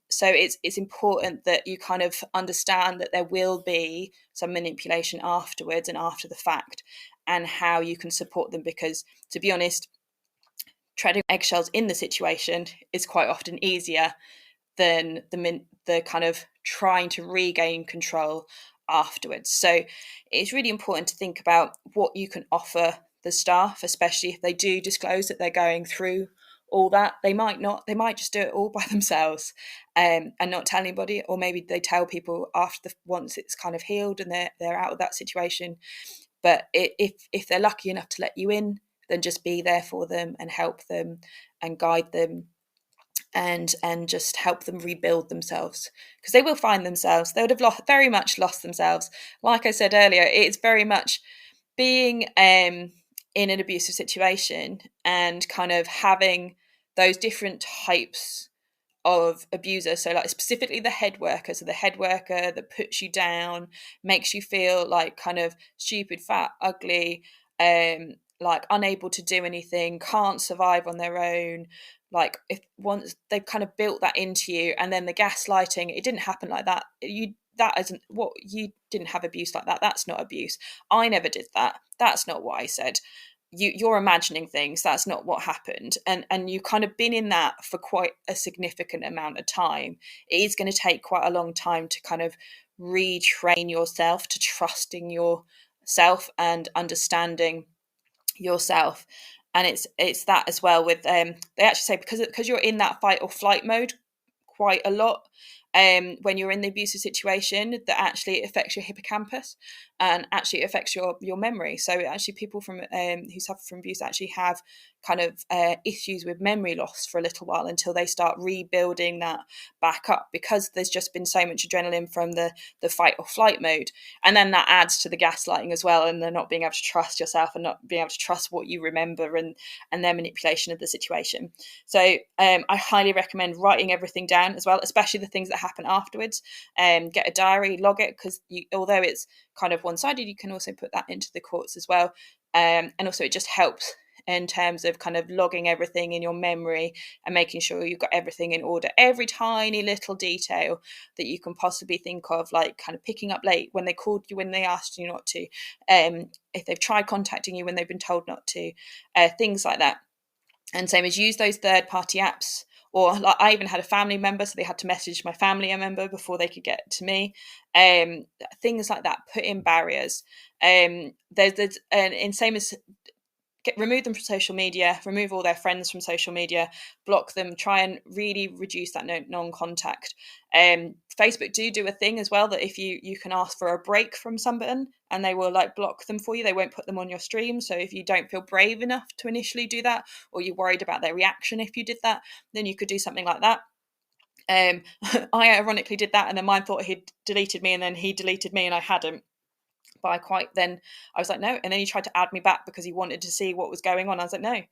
So it's important that you kind of understand that there will be some manipulation afterwards and after the fact, and how you can support them. Because, to be honest, treading eggshells in the situation is quite often easier than the kind of trying to regain control afterwards. So it's really important to think about what you can offer the staff, especially if they do disclose that they're going through all that. They might just do it all by themselves, and not tell anybody, or maybe they tell people after once it's kind of healed and they're out of that situation. But if they're lucky enough to let you in, then just be there for them and help them and guide them, and just help them rebuild themselves, because they will find themselves. They would have very much lost themselves. Like I said earlier, it's very much being in an abusive situation and kind of having those different types of abuser. So like specifically the head worker. So the head worker that puts you down, makes you feel like kind of stupid, fat, ugly, like unable to do anything, can't survive on their own. Like if once they've kind of built that into you, and then the gaslighting, it didn't happen like that. That isn't what you didn't have abuse like that. That's not abuse. I never did that. That's not what I said. You're imagining things. That's not what happened. And you've kind of been in that for quite a significant amount of time. It is going to take quite a long time to kind of retrain yourself to trusting yourself and understanding yourself. And it's that as well with they actually say because you're in that fight or flight mode quite a lot when you're in the abusive situation, that actually it affects your hippocampus, and actually it affects your memory. So actually people from who suffer from abuse actually have kind of issues with memory loss for a little while until they start rebuilding that back up, because there's just been so much adrenaline from the fight or flight mode. And then that adds to the gaslighting as well, and they're not being able to trust yourself and not being able to trust what you remember, and their manipulation of the situation. So I highly recommend writing everything down as well, especially the things that happen afterwards. Get a diary, log it, because although it's kind of one-sided, you can also put that into the courts as well. And also it just helps in terms of kind of logging everything in your memory and making sure you've got everything in order, every tiny little detail that you can possibly think of, like kind of picking up late when they called you when they asked you not to, if they've tried contacting you when they've been told not to, things like that. And same as use those third-party apps. Or like I even had a family member, so they had to message my family member before they could get to me. Things like that. Put in barriers. There's and same as remove them from social media, remove all their friends from social media, block them, try and really reduce that non-contact. Facebook do a thing as well, that if you can ask for a break from someone and they will like block them for you, they won't put them on your stream. So if you don't feel brave enough to initially do that, or you're worried about their reaction if you did that, then you could do something like that. I ironically did that, and then mine thought he'd deleted me, and then he deleted me and I hadn't. But I was like, no. And then he tried to add me back because he wanted to see what was going on. I was like, no,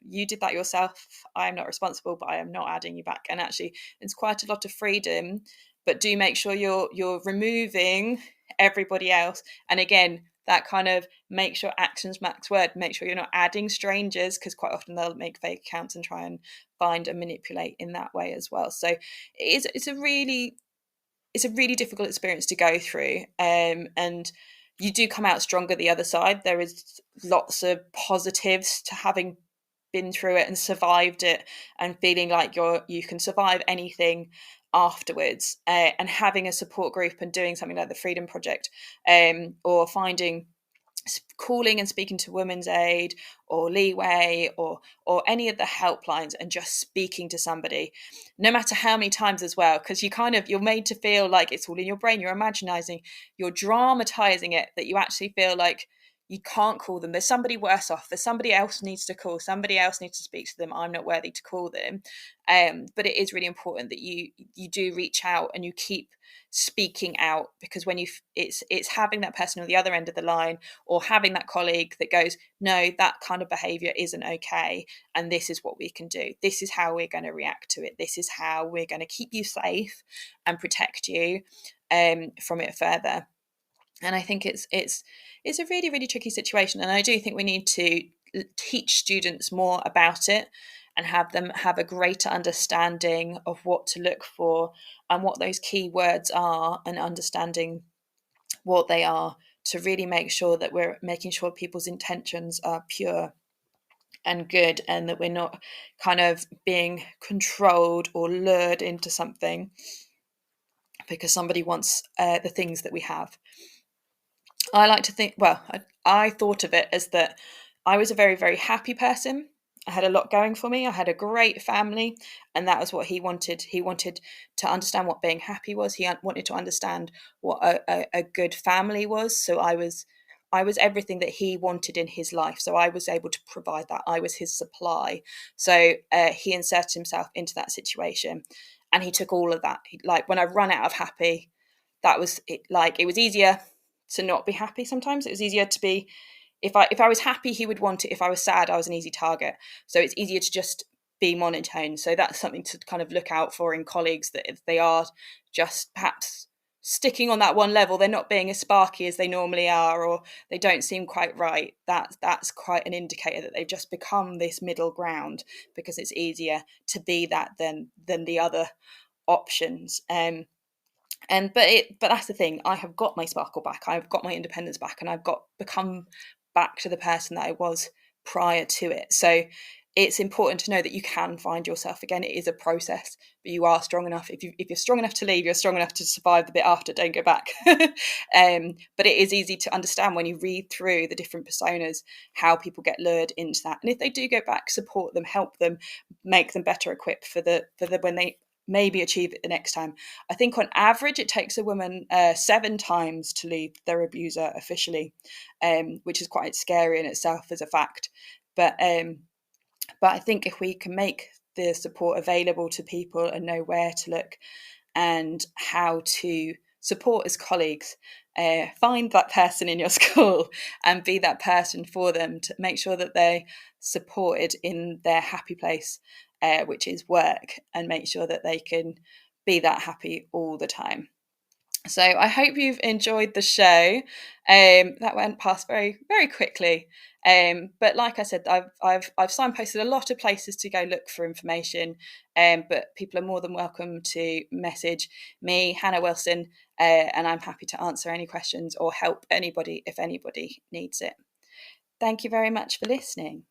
you did that yourself. I am not responsible, but I am not adding you back. And actually, it's quite a lot of freedom, but do make sure you're removing everybody else. And again, that kind of makes your actions max word. Make sure you're not adding strangers, because quite often they'll make fake accounts and try and find and manipulate in that way as well. So it's a really difficult experience to go through, and you do come out stronger the other side. There is lots of positives to having been through it and survived it, and feeling like you can survive anything afterwards, and having a support group and doing something like the Freedom Project, or calling and speaking to Women's Aid or Leeway or any of the helplines, and just speaking to somebody, no matter how many times as well, because you're made to feel like it's all in your brain, you're imaginizing, you're dramatizing it, that you actually feel like you can't call them. There's somebody worse off. There's somebody else needs to call. Somebody else needs to speak to them. I'm not worthy to call them. But it is really important that you do reach out and you keep speaking out, because when it's having that person on the other end of the line, or having that colleague that goes, no, that kind of behavior isn't okay, and this is what we can do. This is how we're going to react to it. This is how we're going to keep you safe and protect you from it further. And I think it's a really, really tricky situation. And I do think we need to teach students more about it and have them have a greater understanding of what to look for and what those key words are, and understanding what they are, to really make sure that we're making sure people's intentions are pure and good, and that we're not kind of being controlled or lured into something because somebody wants the things that we have. I like to think, I thought of it as that I was a very, very happy person. I had a lot going for me. I had a great family, and that was what he wanted. He wanted to understand what being happy was. He wanted to understand what a good family was. So I was everything that he wanted in his life. So I was able to provide that. I was his supply. So he inserted himself into that situation, and he took all of that. Like when I run out of happy, that was it. Like it was easier to not be happy sometimes. It was easier to be, if I was happy, he would want it. If I was sad, I was an easy target. So it's easier to just be monotone. So that's something to kind of look out for in colleagues, that if they are just perhaps sticking on that one level, they're not being as sparky as they normally are, or they don't seem quite right, that's quite an indicator that they've just become this middle ground, because it's easier to be that than the other options. But that's the thing, I have got my sparkle back, I've got my independence back, and I've become back to the person that I was prior to it. So it's important to know that you can find yourself again. It is a process, but you are strong enough. If you're strong enough to leave, you're strong enough to survive the bit after. Don't go back. But it is easy to understand when you read through the different personas how people get lured into that. And if they do go back, support them, help them, make them better equipped for the when they maybe achieve it the next time. I think on average it takes a woman 7 times to leave their abuser officially, which is quite scary in itself as a fact. But I think if we can make the support available to people and know where to look and how to support as colleagues, find that person in your school and be that person for them, to make sure that they're supported in their happy place, which is work, and make sure that they can be that happy all the time. So I hope you've enjoyed the show. That went past very, very quickly. But like I said, I've signposted a lot of places to go look for information. But people are more than welcome to message me, Hannah Wilson, and I'm happy to answer any questions or help anybody if anybody needs it. Thank you very much for listening.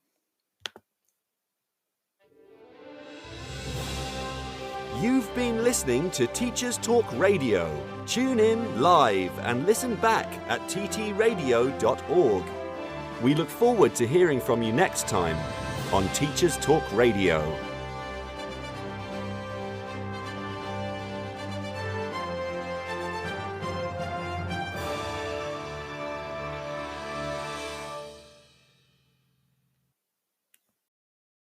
You've been listening to Teachers Talk Radio. Tune in live and listen back at ttradio.org. We look forward to hearing from you next time on Teachers Talk Radio.